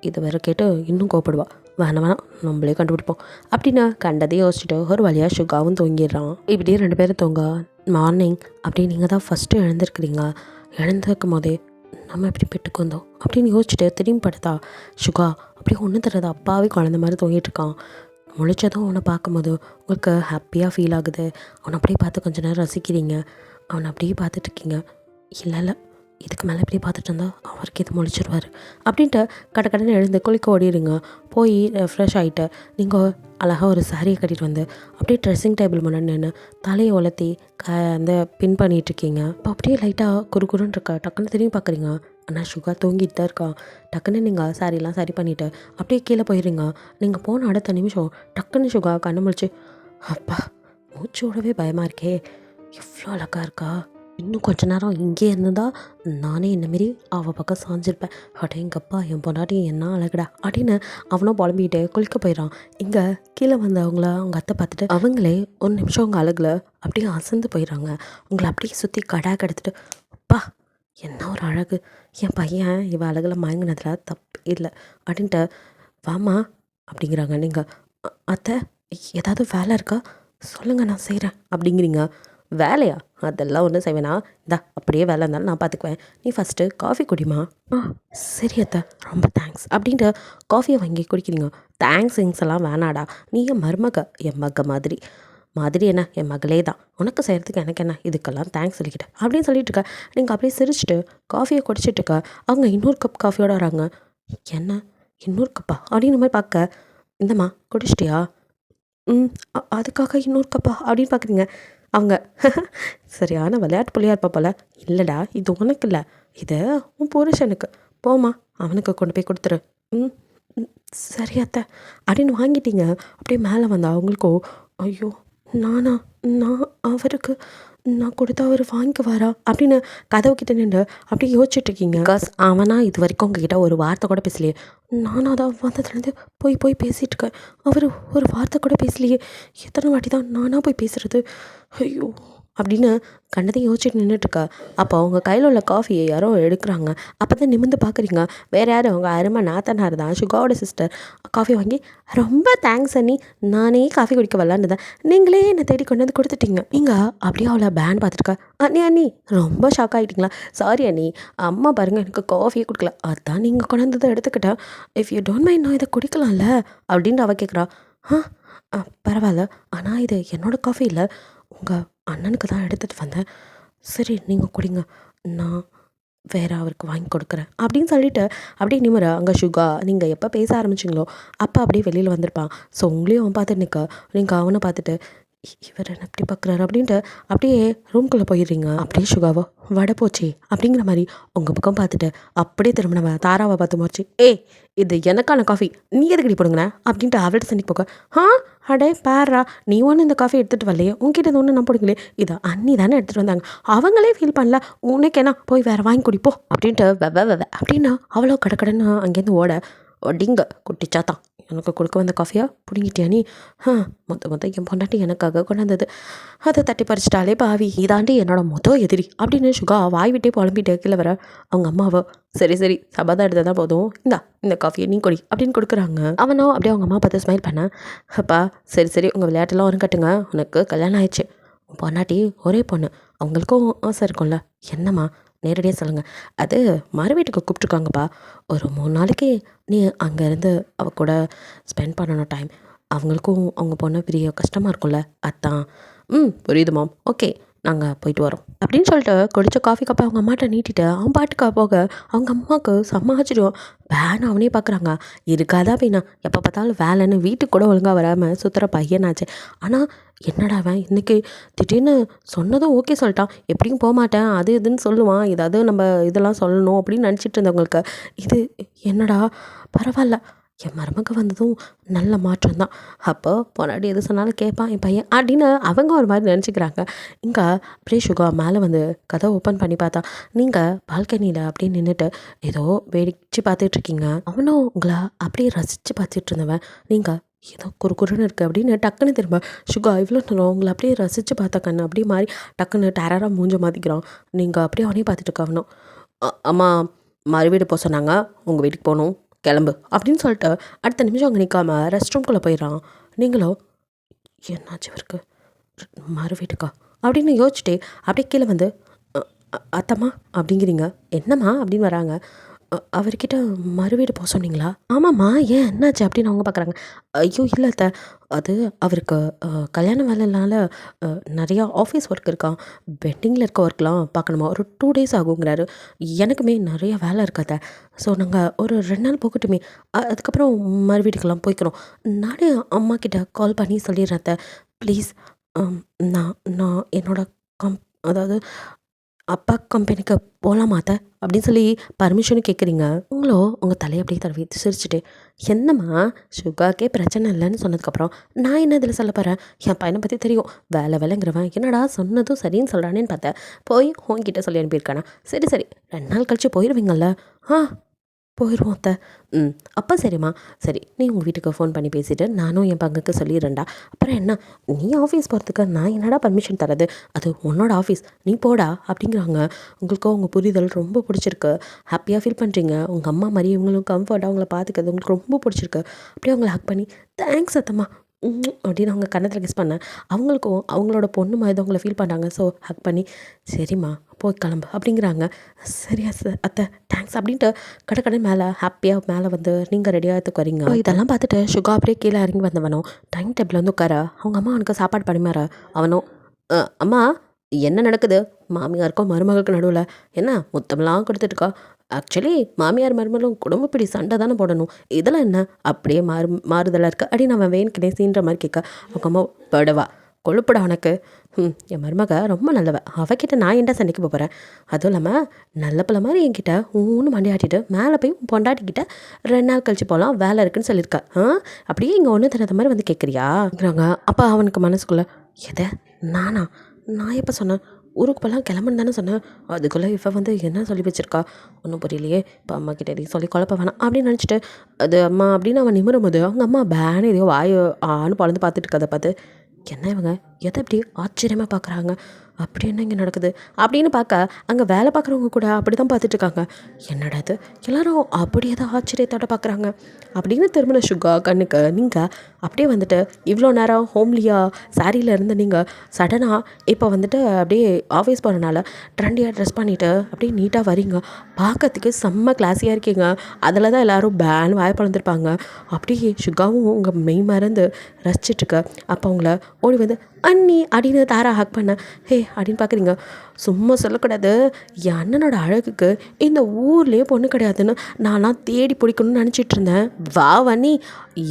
இதை வேற கேட்டு இன்னும் கோவப்படுவா. வேணாம் நம்மளே கண்டுபிடிப்போம் அப்படின்னு கண்டதை யோசிச்சுட்டு ஒரு வழியாக சுகாவும் தூங்கிடுறான். இப்படியே 2 பேரும் தூங்க மார்னிங் அப்படியே நீங்கள் தான் ஃபஸ்ட்டு எழுந்திருக்கிறீங்க. எழுந்திருக்கும் போதே நம்ம எப்படி பெட்டுக்கு வந்தோம் அப்படின்னு யோசிச்சுட்டு திரும்பி படுத்தா சுகா அப்படியே ஒன்றும் தர்றது அப்பாவே குழந்த மாதிரி தூங்கிட்டு இருக்கான். முழிச்சதும் அவனை பார்க்கும்போது உங்களுக்கு ஹாப்பியாக ஃபீல் ஆகுது. அவனை அப்படியே பார்த்து கொஞ்ச நேரம் ரசிக்கிறீங்க. அவனை அப்படியே பார்த்துட்ருக்கீங்க. இல்லை இதுக்கு மேலே இப்படியே பார்த்துட்டு இருந்தால் அவருக்கு இது முழிச்சிருவார் அப்படின்ட்டு கடன்னு எழுந்து குளிக்க ஓடிடுங்க. போய் ஃப்ரெஷ் ஆகிட்டு நீங்கள் அழகாக ஒரு சாரியை கட்டிட்டு வந்து அப்படியே ட்ரெஸ்ஸிங் டேபிள் முன்னாடி நின்று தலையை உலர்த்தி அந்த பின் பண்ணிகிட்ருக்கீங்க. இப்போ அப்படியே லைட்டாக குறுகுறுன்னு இருக்கா. டக்குன்னு திரும்பி பார்க்குறீங்க. ஆனால் சுகா தூங்கிட்டு தான் இருக்கா. டக்குன்னு நீங்கள் சாரிலாம் சரி பண்ணிவிட்டு அப்படியே கீழே போயிடுறீங்க. நீங்கள் போன அடுத்த நிமிஷம் டக்குன்னு சுகா கண்ணு முழிச்சு, அப்பா மூச்சு விடவே பயமாக இருக்கே, எவ்வளோ அழகாக இருக்கா, இன்னும் கொஞ்ச நேரம் இங்கே இருந்ததா நானே இந்தமாரி அவள் பக்கம் சாஞ்சிருப்பேன். அடேங்கப்பா என் பொண்டாட்டி என்ன அழகுடா அப்படின்னு அவனும் புலம்பிக்கிட்டு குளிக்க போயிடறான். இங்கே கீழே வந்தவங்கள அவங்க அத்தை பார்த்துட்டு அவங்களே ஒரு நிமிஷம் அவங்க அழகுல அப்படியே அசந்து போயிடறாங்க. உங்களை அப்படியே சுற்றி கடா கெடுத்துட்டு, அப்பா என்ன ஒரு அழகு, என் பையன் இவன் அழகில் மயங்கினதுல தப்பு இல்லை அப்படின்ட்டு வாமா அப்படிங்கிறாங்க. நீங்கள் அத்தை ஏதாவது வேலை இருக்கா சொல்லுங்கள் நான் செய்கிறேன் அப்படிங்கிறீங்க. வேலையா? அதெல்லாம் ஒன்றும் செய்வேனா, இந்தா அப்படியே வேலை இருந்தாலும் நான் பார்த்துக்குவேன், நீ ஃபஸ்ட்டு காஃபி குடிமா. சரி அத்தை ரொம்ப தேங்க்ஸ் அப்படின்ட்டு காஃபியை வாங்கி குடிக்கிறீங்க. தேங்க்ஸ் எல்லாம் வேணாடா, நீ என் மருமக, என் மக மாதிரி என்ன என் மகளே தான், உனக்கு செய்கிறதுக்கு எனக்கு என்ன, இதுக்கெல்லாம் தேங்க்ஸ் சொல்லிக்கிட்டேன் அப்படின்னு சொல்லிட்டு இருக்க. நீங்கள் அப்படியே சிரிச்சுட்டு காஃபியை குடிச்சிட்டு இருக்க. அவங்க இன்னொரு கப் காஃபியோடு வராங்க. என்ன இன்னொரு கப்பா அப்படின்னு மாதிரி பார்க்க, இந்தம்மா குடிச்சிட்டியா? அதுக்காக இன்னொரு கப்பா அப்படின்னு பார்க்குறீங்க. அவங்க சரியான விளையாட்டு புள்ளியாக இருப்பா போல். இல்லைடா இது உனக்கு இல்லை, இது உன் புருஷனுக்கு, போமா அவனுக்கு கொண்டு போய் கொடுத்துரு. சரி அத்தை அப்படின்னு வாங்கிட்டீங்க. அப்படியே மேலே வந்தா அவங்களுக்கோ, ஐயோ நான் அவருக்கு நான் கொடுத்தா அவர் வாங்கிக்குவாரா அப்படின்னு கதவு கிட்ட நின்று அப்படியே யோசிச்சுட்ருக்கீங்க. பிகாஸ் அவனா இது வரைக்கும் உங்ககிட்ட ஒரு வார்த்தை கூட பேசலையே. நானும் அதான் வந்ததுலேருந்து போய் பேசிகிட்டு இருக்கேன். அவர் ஒரு வார்த்தை கூட பேசலையே. எத்தனை வாட்டி தான் நானாக போய் பேசுகிறது, ஐயோ அப்படின்னு கண்டதையும் யோசிச்சுட்டு நின்றுட்டுருக்கா. அப்போ அவங்க கையில் உள்ள காஃபியை யாரோ எடுக்கிறாங்க. அப்போ தான் நிமிர்ந்து பார்க்குறீங்க. வேறு யாரும் அவங்க அருமை நாத்தனார் தான், சுகாவோட சிஸ்டர். காஃபி வாங்கி, ரொம்ப தேங்க்ஸ் அண்ணி, நானே காஃபி குடிக்க வரலான்னுதான், நீங்களே என்னை தேடி கொண்டு வந்து கொடுத்துட்டீங்க. நீங்கள் அப்படியே அவளை பேன் பார்த்துருக்கா. அண்ணி ரொம்ப ஷாக் ஆகிட்டிங்களா? சாரி அண்ணி, அம்மா பாருங்கள் எனக்கு காஃபியே கொடுக்கல, அதான் நீங்கள் கொண்டு வந்ததை எடுத்துக்கிட்டேன். இஃப் யூ டோன்ட் மைண்ட் நான் இதை குடிக்கலாம்ல அப்படின்ட்டு அவள் கேட்குறா. பரவாயில்ல, ஆனால் இது என்னோடய காஃபி இல்லை, உங்கள் அண்ணனுக்கு தான் எடுத்துகிட்டு வந்தேன். சரி நீங்கள் குடிங்க, நான் வேறு அவருக்கு வாங்கி கொடுக்குறேன் அப்படின்னு சொல்லிட்டு அப்படியே நிமிர அங்கே சுகா நீங்கள் எப்போ பேச ஆரம்பிச்சிங்களோ அப்போ அப்படியே வெளியில் வந்திருப்பான். ஸோ உங்களையும் அவன் பார்த்துட்டு நிற்க, நீங்கள் அவனை பார்த்துட்டு இவர் என்ன எப்படி பார்க்குறாரு அப்படின்ட்டு அப்படியே ரூம்குள்ளே போயிடுறீங்க. அப்படியே சுகாவோ வடை போச்சு அப்படிங்கிற மாதிரி உங்கள் பக்கம் பார்த்துட்டு அப்படியே திரும்பினவன் தாராவை பார்த்து மாச்சு, இது எனக்கான காஃபி, நீ எதுக்கடி போடுங்கண்ணே அப்படின்ட்டு அவள்கிட்ட சண்டி போக்க. அடே பாரா, நீ ஒன்று இந்த காஃபி எடுத்துகிட்டு வரலையே, உங்ககிட்ட ஒன்று நான் போடுங்களே, இதை அண்ணி தானே எடுத்துகிட்டு வந்தாங்க, அவங்களே ஃபீல் பண்ணல, உனக்கு என்ன போய் வேறு வாங்கி குடிப்போம் அப்படின்ட்டு வெவ அப்படின்னா அவ்வளோ கடன்னு அங்கேருந்து ஒடிங்க குட்டிச்சாத்தான், எனக்கு கொடுக்க வந்த காஃபியா பிடிங்கிட்டியா நீ? மொத்த என் பொண்டாட்டி எனக்காக கொண்டாந்தது, அதை தட்டி பறிச்சிட்டாலே பாவி, இதாண்டி என்னோட எதிரி அப்படின்னு சுகா வாய் விட்டே புலம்பிட்டு கீழே வர அவங்க அம்மாவை, சரி சபாதான் எடுத்தால் தான் போதும், இந்த காஃபியை நீ கொடி அப்படின்னு கொடுக்குறாங்க. அவனோ அப்படியே அவங்க அம்மா பார்த்து ஸ்மைல் பண்ண, அப்பா சரி உங்கள் விளையாட்டெல்லாம் வரும் கட்டுங்க, உனக்கு கல்யாணம் ஆயிடுச்சு, உன் பொண்டாட்டி ஒரே பொண்ணு, அவங்களுக்கும் ஆசை இருக்கும்ல, என்னம்மா நேரடியாக சொல்லுங்கள், அது மறு வீட்டுக்கு கூப்பிட்ருக்காங்கப்பா, ஒரு 3 நாளைக்கு நீ அங்கேருந்து அவள் கூட ஸ்பெண்ட் பண்ணணும் டைம், அவங்களுக்கும் அவங்க பொண்ணை பெரிய கஷ்டமாக இருக்கும்ல, அதான். புரியுது மாம், ஓகே நாங்கள் போயிட்டு வரோம் அப்படின்னு சொல்லிட்டு குடித்த காஃபி கப்பை அவங்க அம்மாட்ட நீட்டிட்டு அவன் பாட்டுக்கா போக அவங்க அம்மாவுக்கு செம்ம ஆச்சரியம். வேன் அவனே பார்க்குறாங்க. இருக்காதா அப்படின்னா எப்போ பார்த்தாலும் வேலைன்னு வீட்டுக்கு கூட ஒழுங்காக வராமல் சுற்றுற பையனாச்சு. ஆனால் என்னடா அவன் இன்றைக்கி திடீர்னு சொன்னதும் ஓகே சொல்லிட்டான். எப்படியும் போக மாட்டேன் அது இதுன்னு சொல்லுவான். ஏதாவது நம்ம இதெல்லாம் சொல்லணும் அப்படின்னு நினச்சிட்டு இருந்தவங்களுக்கு இது என்னடா பரவாயில்ல, என் மருமக வந்ததும் நல்ல மாற்றம் தான். அப்போ பொன்னாடி எது சொன்னாலும் கேட்பான் என் பையன் அப்படின்னு அவங்க ஒரு மாதிரி நினச்சிக்கிறாங்க. இங்கே அப்படியே சுகா மேலே வந்து கதை ஓப்பன் பண்ணி பார்த்தா நீங்கள் பால்கனியில் அப்படியே நின்றுட்டு ஏதோ வேடிச்சு பார்த்துட்ருக்கீங்க. அவனும் உங்களை அப்படியே ரசித்து பார்த்துட்டு இருந்தவன் நீங்கள் ஏதோ குறுன்னு இருக்குது அப்படின்னு டக்குன்னு திரும்ப சுகா இவ்வளோ நேரம் உங்களை அப்படியே ரசித்து பார்த்த கண்ணு அப்படியே மாதிரி டக்குன்னு டேரராக மூஞ்ச மாற்றிக்கிறான். நீங்கள் அப்படியே அவனையும் பார்த்துட்டு இருக்க. அவனும் அம்மா மறு வீடு போக சொன்னாங்க, உங்கள் வீட்டுக்கு போகணும் கிளம்பு அப்படின்னு சொல்லிட்டு அடுத்த நிமிஷம் அங்கே நிற்காம ரெஸ்ட் ரூம்குள்ளே போயிடறான். நீங்களோ என்னாச்சு இவருக்கு மறு வீட்டுக்கா அப்படின்னு யோசிச்சுட்டே அப்படியே கீழே வந்து அத்தம்மா அப்படிங்கிறீங்க, என்னம்மா அப்படின்னு வராங்க. அவர்கிட்ட மறு வீடு போக சொன்னீங்களா? ஆமாம்மா, ஏன் என்னாச்சு அப்படின்னு அவங்க பார்க்குறாங்க. ஐயோ இல்லை அத்தை, அது அவருக்கு கல்யாண வேலைனால நிறையா ஆஃபீஸ் ஒர்க் இருக்கான், பெண்டிங்கில் இருக்க ஒர்க்லாம் பார்க்கணுமா, ஒரு 2 days ஆகுங்கிறாரு. எனக்குமே நிறைய வேலை இருக்காத, ஸோ நாங்கள் ஒரு 2 நாள் போகட்டுமே, அதுக்கப்புறம் மறு வீட்டுக்கெல்லாம் போய்க்கிறோம். நானே அம்மா கிட்ட கால் பண்ணி சொல்லிடுறேன் அத்தை, ப்ளீஸ். நான் நான் என்னோட அதாவது அப்பா கம்பெனிக்கு போகலாமா அத்தை அப்படின்னு சொல்லி பர்மிஷனும் கேட்குறீங்க. உங்களோ உங்கள் தலையை அப்படியே தடவி சிரிச்சுட்டு, என்னம்மா சுகாக்கே பிரச்சனை இல்லைன்னு சொன்னதுக்கப்புறம் நான் என்ன இதில் சொல்ல போகிறேன், என் பையனை பற்றி தெரியும், வேலைங்கிறவன் என்னடா சொன்னதும் சரின்னு சொல்கிறானேன்னு பார்த்தேன், போய் உன்கிட்ட சொல்லி அனுப்பியிருக்கானா, சரி 2 நாள் கழிச்சு போயிடுவீங்கள்ல? போயிடுவோம் அத்தை. அப்போ சரிம்மா, சரி நீ உங்கள் வீட்டுக்கு ஃபோன் பண்ணி பேசிவிட்டு நானும் என் பங்குக்கு சொல்லிடுறேன்டா. அப்புறம் என்ன, நீ ஆஃபீஸ் போகிறதுக்கு நான் என்னடா பர்மிஷன் தரது, அது உன்னோட ஆஃபீஸ், நீ போடா அப்படிங்கிறாங்க. உங்களுக்கும் உங்கள் புரிதல் ரொம்ப பிடிச்சிருக்கு, ஹாப்பியாக ஃபீல் பண்ணுறீங்க, உங்கள் அம்மா மாதிரி இவங்களும் கம்ஃபர்ட்டாக அவங்கள பார்த்துக்கிறது உங்களுக்கு ரொம்ப பிடிச்சிருக்கு. அப்படியே அவங்கள ஹக் பண்ணி தேங்க்ஸ் அத்தம்மா அப்படின்னு அவங்க கன்னத்தில் கிஸ் பண்ணேன். அவங்களுக்கும் அவங்களோட பொண்ணு மாதிரி தான் அவங்கள ஃபீல் பண்ணுறாங்க. ஸோ ஹக் பண்ணி சரிம்மா போய் கிளம்பு அப்படிங்கிறாங்க. சரியா சார் அத்தை தேங்க்ஸ் அப்படின்ட்டு கடை மேலே ஹாப்பியாக மேலே வந்து நீங்கள் ரெடியாகிறதுக்கு வரீங்க. இதெல்லாம் பார்த்துட்டு சுகா அப்படியே கீழே இறங்கி வந்தவனும் டைம் டேபிள் வந்து உட்கார அவங்க அம்மா அவனுக்கு சாப்பாடு பரிமாற அவனும் அம்மா என்ன நடக்குது, மாமியாருக்கும் மருமகளுக்கு நடுவில் என்ன மொத்தமெல்லாம் கொடுத்துட்டுருக்கா, ஆக்சுவலி மாமியார் மருமகளும் குடும்பப்பிடி சண்டை தானே போடணும், இதெல்லாம் என்ன அப்படியே மாறுதலாக இருக்குது அப்படின்னு அவன் வேணுக்கினே சீன்ற மாதிரி கேட்க அவங்க அம்மா படவா கொழுப்படா உனக்கு, என் மருமக ரொம்ப நல்லவ, அவகிட்ட நான் ஏன்டா சண்டைக்கு போகிறேன், அதுவும் இல்லாமல் நல்ல பிள்ளை மாதிரி என்கிட்ட ஊன்னு மண்டையாட்டிட்டு மேலே போய் பொண்டாட்டிக்கிட்ட 2 நாள் கழிச்சு போகலாம் வேலை இருக்குன்னு சொல்லியிருக்கா, அப்படியே இங்கே ஒன்று தராத மாதிரி வந்து கேட்குறியாங்கிறாங்க. அப்போ அவனுக்கு மனசுக்குள்ளே எதை நானா, நான் எப்போ சொன்னேன், ஊருக்கு போகலாம் கிளம்புன்னு தானே சொன்னேன், அதுக்குள்ளே இப்போ வந்து என்ன சொல்லி வச்சுருக்கா, ஒன்றும் புரியலையே, இப்போ அம்மா கிட்ட எதையும் சொல்லி குழப்ப வேணாம் அப்படின்னு நினச்சிட்டு அது அம்மா அப்படின்னு அவன் நிமிரும் போது அவங்க அம்மா பேனு எதையோ ஆன்னு பழந்து பார்த்துட்டு இருக்கதை பார்த்து என்ன இவங்க எதை இப்படி ஆச்சரியமாக பார்க்குறாங்க, அப்படி என்ன இங்கே நடக்குது அப்படின்னு பார்க்க அங்கே வேலை பார்க்குறவங்க கூட அப்படி தான் பார்த்துட்ருக்காங்க. என்னடா இது எல்லோரும் அப்படியே தான் ஆச்சரியத்தோட பார்க்குறாங்க அப்படின்னு திரும்பின சுகா கண்ணுக்கு நீங்கள் அப்படியே வந்துட்டு இவ்வளோ நேரம் ஹோம்லியாக சாரியில் இருந்து நீங்கள் சடனாக இப்போ வந்துட்டு அப்படியே ஆஃபீஸ் போகிறனால ட்ரெண்டியாக ட்ரெஸ் பண்ணிவிட்டு அப்படியே நீட்டாக வரீங்க, பார்க்கறதுக்கு செம்ம கிளாஸியாக இருக்கீங்க. அதில் தான் எல்லோரும் பேன் வாய் பழந்துருப்பாங்க. அப்படியே சுகாவும் உங்கள் மெய் மறந்து ரசிச்சிட்ருக்க. அப்போ அவங்கள ஓடி வந்து அண்ணி அப்படின்னு தாரா ஹக் பண்ண, ஹே அப்படின்னு பார்க்குறீங்க. சும்மா சொல்லக்கூடாது, என் அண்ணனோட அழகுக்கு இந்த ஊர்லேயே பொண்ணு கிடையாதுன்னு நான்லாம் தேடி பிடிக்கணும்னு நினச்சிட்டு இருந்தேன். வா வண்ணி,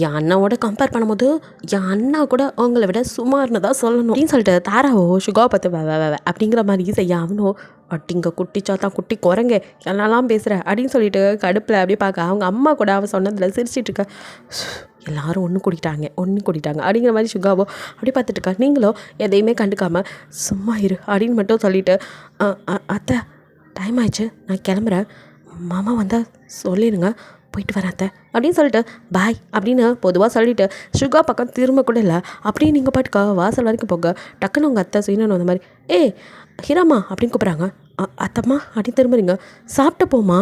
என் அண்ணாவோட கம்பேர் பண்ணும்போது என் அண்ணா கூட அவங்கள விட சுமார்னு தான் சொல்லணும் அப்படின்னு சொல்லிட்டு தாராவோ சுகாவை பார்த்து வே அப்படிங்கிற மாதிரி செய்ய அவனோ அப்படிங்க குட்டி சாத்தான் குட்டி குரங்க என்னெல்லாம் பேசுகிற அப்படின்னு சொல்லிட்டு கடுப்பில் அப்படியே பார்க்க அவங்க அம்மா கூட அவள் சொன்னதில் சிரிச்சிட்டு இருக்க. எல்லாரும் ஒன்று கூட்டிட்டாங்க அப்படிங்கிற மாதிரி சுகாவோ அப்படி பார்த்துட்ருக்கா. நீங்களோ எதையுமே கண்டுக்காமல் சும்மா இரு அப்படின்னு மட்டும் சொல்லிவிட்டு அத்தை டைம் ஆயிடுச்சு நான் கிளம்புறேன், மாமா வந்தால் சொல்லிடுங்க போயிட்டு வரேன் அத்தை அப்படின்னு சொல்லிட்டு பாய் அப்படின்னு பொதுவாக சொல்லிவிட்டு சுகா பக்கம் திரும்ப கூட இல்லை. அப்படியே நீங்கள் பாட்டுக்கா வாசல் வரைக்கும் போக டக்குன்னு உங்கள் அத்தை சுயினு அந்த மாதிரி ஹீராமா அப்படின்னு கூப்பிட்றாங்க. அத்தம்மா அப்படின்னு திரும்புறீங்க. சாப்பிட்டு போமா?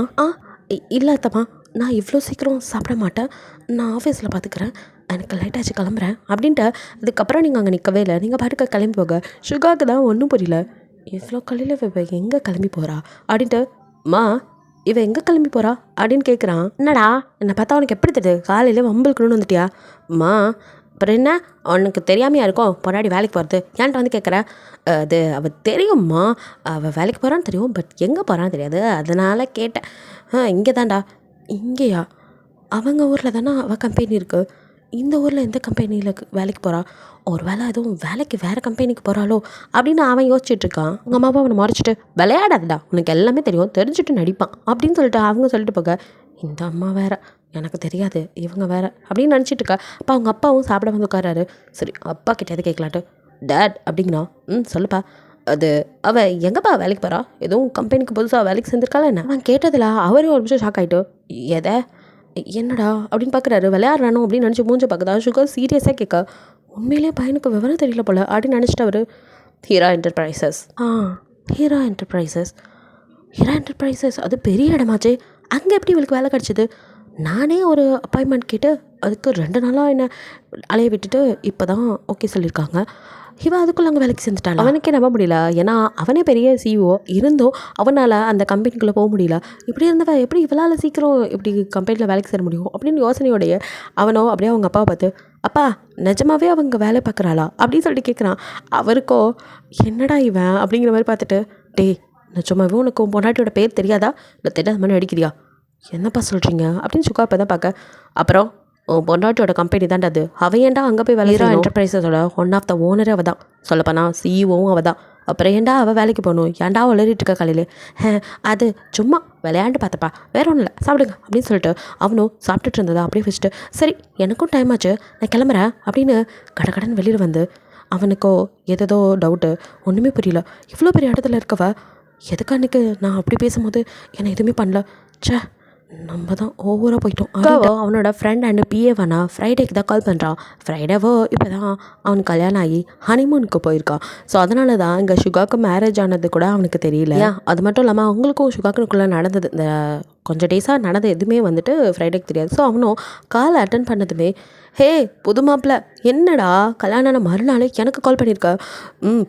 இல்லை அத்தம்மா, நான் இவ்வளோ சீக்கிரம் சாப்பிட மாட்டேன், நான் ஆஃபீஸில் பார்த்துக்கிறேன், எனக்கு லைட் ஆச்சு கிளம்புறேன் அப்படின்ட்டு அதுக்கப்புறம் நீங்கள் அங்கே நிற்கவே இல்லை. நீங்கள் பாட்டுக்க கிளம்பி போக சுகாவுக்கு தான் ஒன்றும் புரியல. இவ்வளோ காலையில் இவ எங்கே கிளம்பி போகிறா அப்படின்ட்டு மா இவன் எங்கே கிளம்பி போகிறா அப்படின்னு கேட்குறான். என்னடா என்னை பார்த்தா அவனுக்கு எப்படி தெரியுது, காலையில் வம்பிழுக்கணும்னு வந்துட்டியா? மா அப்புறம் என்ன உனக்கு தெரியாமையா இருக்கும் பொன்னாடி வேலைக்கு போகிறது ஏன்ட்ட வந்து கேட்குற அது அவள் தெரியும்மா அவள் வேலைக்கு போகிறான்னு தெரியும் பட் எங்கே போகிறான்னு தெரியாது அதனால் கேட்டேன் இங்கே தான்டா இங்கேயா அவங்க ஊரில் தானே அவள் கம்பெனி இருக்குது இந்த ஊரில் எந்த கம்பெனியில் வேலைக்கு போகிறா ஒரு வேளை எதுவும் வேலைக்கு வேறு கம்பெனிக்கு போகிறாளோ அப்படின்னு அவன் யோசிச்சுட்ருக்கான் உங்கள் அம்மா அப்பா அவனை மறைச்சிட்டு விளையாடாதடா உனக்கு எல்லாமே தெரியும் தெரிஞ்சுட்டு நடிப்பான் அப்படின்னு சொல்லிட்டு அவங்க சொல்லிட்டு போக இந்த அம்மா வேற எனக்கு தெரியாது இவங்க வேற அப்படின்னு நினச்சிட்டு இருக்கா அப்போ அவங்க அப்பாவும் சாப்பிட வந்து உட்காராரு சரி அப்பா கிட்டே கேட்கலாட்டு டேட் அப்படிங்கண்ணா சொல்லுப்பா அது அவள் எங்கேப்பா வேலைக்கு போகிறா எதுவும் கம்பெனிக்கு புதுசாக வேலைக்கு சேர்ந்துருக்காளா என்ன அவன் கேட்டதில் அவரே ஒரு நிமிஷம் ஷாக் ஆகிட்டு எதை என்னடா அப்படின்னு பார்க்குறாரு விளையாடுறானோ அப்படின்னு நினச்சி மூஞ்ச பார்க்குதா சுகர் சீரியஸாக கேட்க உண்மையிலே பையனுக்கு விவரம் தெரியல போல அப்படின்னு நினச்சிட்டு அவர் ஹீரா என்டர்பிரைசஸ் ஹீரா என்டர்பிரைசஸ் அது பெரிய இடமாச்சே அங்கே எப்படி இவளுக்கு வேலை கிடச்சிது நானே ஒரு அப்பாயின்மெண்ட் கேட்டு அதுக்கு 2 நாளாக என்ன அலைய விட்டுட்டு இப்போ தான் ஓகே சொல்லியிருக்காங்க இவன் அதுக்குள்ளே அங்கே வேலைக்கு செஞ்சுட்டான் அவனுக்கே நம்ப முடியல ஏன்னா அவனே பெரிய சிஇஓ இருந்தும் அவனால் அந்த கம்பெனிக்குள்ளே போக முடியல இப்படி இருந்தவ எப்படி இவளால் சீக்கிரம் இப்படி கம்பெனியில் வேலைக்கு சேர முடியும் அப்படின்னு யோசனையோடைய அவனோ அப்படியே அவங்க அப்பாவை பார்த்து அப்பா நிஜமாவே அவங்க வேலை பார்க்குறாளா அப்படின்னு சொல்லிட்டு கேட்குறான் அவருக்கோ என்னடா இவன் அப்படிங்கிற மாதிரி பார்த்துட்டு டேய் நிஜமாவே உனக்கு உன் பொண்டாட்டியோட பேர் தெரியாதா இல்லை தெரியாத மாதிரி நடிக்கிறியா என்னப்பா சொல்கிறீங்க அப்படின்னு சுக்கா இப்போ தான் பார்க்க அப்புறம் பொண்டாட்டியோட கம்பெனி தான்டா அது அவள் ஏன்டா அங்கே போய் வேலை என்டர்பிரைஸஸோட ஒன் ஆஃப் த ஓனரே அவள் தான் சொல்லப்போனா சிஇஓவும் அவள் தான் அப்புறம் ஏன்டா அவள் வேலைக்கு போகணும் ஏன்டா வளரிட்டு இருக்கா காலையில் அது சும்மா விளையாண்டு பார்த்தப்பா வேற ஒன்றும் இல்லை சாப்பிடுங்க அப்படின்னு சொல்லிட்டு அவனும் சாப்பிட்டுட்டு இருந்ததா அப்படியே வச்சுட்டு சரி எனக்கும் டைம் ஆச்சு நான் கிளம்புறேன் அப்படின்னு கடகடன் வெளியில் வந்து அவனுக்கோ ஏதோ டவுட்டு ஒன்றுமே புரியல இவ்வளோ பெரிய இடத்துல இருக்கவ எதுக்கு அன்றைக்கு நான் அப்படி பேசும்போது என்னை எதுவுமே பண்ணல ச்சே நம்ம தான் ஓவராக போயிட்டோம் அவனோட ஃப்ரெண்ட் அண்ட் பிஏவானா ஃப்ரைடேக்கு தான் கால் பண்ணுறான் ஃப்ரைடேவோ இப்போ தான் அவனுக்கு கல்யாணம் ஆகி ஹனிமூனுக்கு போயிருக்கான் ஸோ அதனால தான் இங்கே சுகாக்கு மேரேஜ் ஆனது கூட அவனுக்கு தெரியல அது மட்டும் இல்லாமல் அவங்களுக்கும் சுகாக்குனுக்குள்ளே நடந்தது இந்த கொஞ்சம் டேஸாக நடந்த எதுவுமே வந்துட்டு ஃப்ரைடேக்கு தெரியாது ஸோ அவனும் கால் அட்டன் பண்ணதுமே ஹே புது மாப்பிள்ள என்னடா கல்யாணம் மறுநாள் எனக்கு கால் பண்ணியிருக்க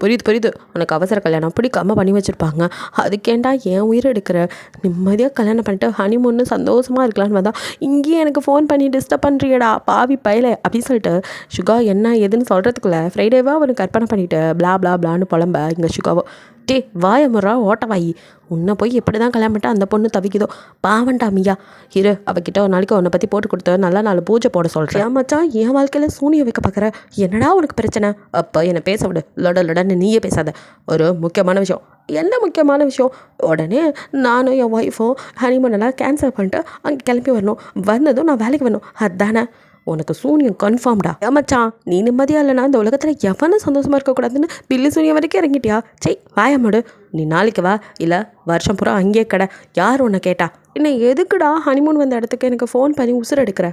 புரியுது உனக்கு அவசர கல்யாணம் பிடிக்காம பண்ணி வச்சுருப்பாங்க அதுக்கேண்டா என் உயிர் எடுக்கிற நிம்மதியாக கல்யாணம் பண்ணிட்டு ஹனிமூன்னு சந்தோஷமாக இருக்கலான்னு வந்தா இங்கேயே எனக்கு ஃபோன் பண்ணி டிஸ்டர்ப் பண்ணுறியடா பாவி பயலே அப்படின்னு சொல்லிட்டு சுகா என்ன எதுன்னு சொல்கிறதுக்குள்ள ஃப்ரைடேவாக அவனுக்கு கற்பனை பண்ணிவிட்டு பிளா பிளா பிளான்னு புலம்ப இங்கே சுகாவோ டே வாய முறா ஓட்ட வாயி உன்னை போய் எப்படி தான் கல்யாணம் பண்ணிட்டு அந்த பொண்ணு தவிக்குதோ பாவண்டா மியா இரு அவகிட்ட ஒரு நாளைக்கு உன்னை பற்றி போட்டு கொடுத்து நல்லா 4 பூஜை போட சொல்கிறேன் மச்சான் என் வாழ்க்கையில் சூனியம் வைக்க பார்க்குற என்னடா உனக்கு பிரச்சனை அப்போ என்னை பேச விடு லொடன்னு நீயே பேசாத ஒரு முக்கியமான விஷயம் என்ன முக்கியமான விஷயம் உடனே நானும் என் ஒய்ஃபும் ஹனிமூனெல்லாம் கேன்சல் பண்ணிட்டு அங்கே கிளம்பி வரணும் வந்ததும் நான் வேலைக்கு வரணும் அதுதானே உனக்கு சூனியம் கன்ஃபார்ம்டா ஏமாச்சான் நீ நிம்மதியாக இல்லைனா இந்த உலகத்தில் எவனும் சந்தோஷமாக இருக்கக்கூடாதுன்னு பில்லி சூனியம் வரைக்கும் இறங்கிட்டியா சை வாயமாடு நீ நாளைக்கு வா இல்லை வருஷம் பூரா அங்கேயே கடை யார் உன்னை கேட்டா என்ன எதுக்குடா ஹனிமூன் வந்த இடத்துக்கு எனக்கு ஃபோன் பண்ணி உசுர் எடுக்கிற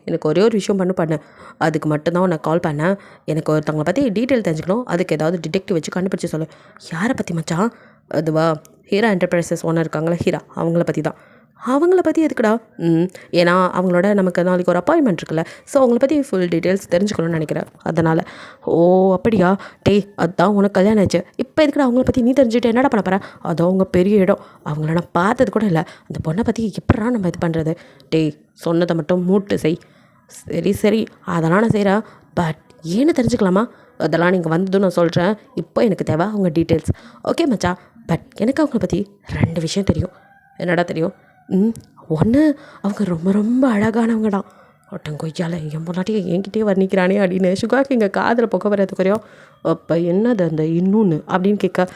எனக்கு ஒரே ஒரு விஷயம் பண்ணு அதுக்கு மட்டும்தான் உனக்கு கால் பண்ணேன் எனக்கு ஒருத்தவங்களை பற்றி டீட்டெயில் தெரிஞ்சுக்கணும் அதுக்கு ஏதாவது டிடெக்டிவ் வச்சு கண்டுபிடிச்சி சொல்லு யாரை பற்றி மச்சான் அதுவா ஹீரா என்டர்பிரைசஸ் ஓனர் இருக்காங்களா ஹீரா அவங்கள பற்றி தான் அவங்கள பற்றி எதுக்குடா ஏன்னா அவங்களோட நமக்கு நாளைக்கு ஒரு அப்பாயின்மெண்ட் இருக்குல்ல ஸோ அவங்கள பற்றி ஃபுல் டீட்டெயில்ஸ் தெரிஞ்சுக்கணும்னு நினைக்கிறேன் அதனால் ஓ அப்படியா டேய் அதுதான் உனக்கு கல்யாணம் ஆச்சு இப்போ எதுக்குடா அவங்கள பற்றி நீ தெரிஞ்சுட்டு என்னடா பண்ண போகிறேன் அது அவங்க பெரிய இடம் அவங்கள நான் பார்த்தது கூட இல்லை அந்த பொண்ணை பற்றி எப்படா நம்ம இது பண்ணுறது டேய் சொன்னதை மட்டும் மூட்டு செய் சரி அதெல்லாம் நான் செய்கிறேன் பட் ஏன்னு தெரிஞ்சுக்கலாமா அதெல்லாம் நீங்கள் வந்ததும் நான் சொல்கிறேன் இப்போ எனக்கு தேவை அவங்க டீட்டெயில்ஸ் ஓகே மச்சா பட் எனக்கு அவங்கள பற்றி 2 விஷயம் தெரியும் என்னடா தெரியும் ஒன்று அவங்க ரொம்ப ரொம்ப அழகானவங்க தான் ஒட்டங்கொய்யால் என் பொண்ணாட்டியை என்கிட்டயே வர்ணிக்கிறானே அப்படின்னு சுகாக்கு இங்கே காதில் புகை வர்றது குறையும் அப்போ என்னது அந்த இன்னொன்று அப்படின்னு கேட்க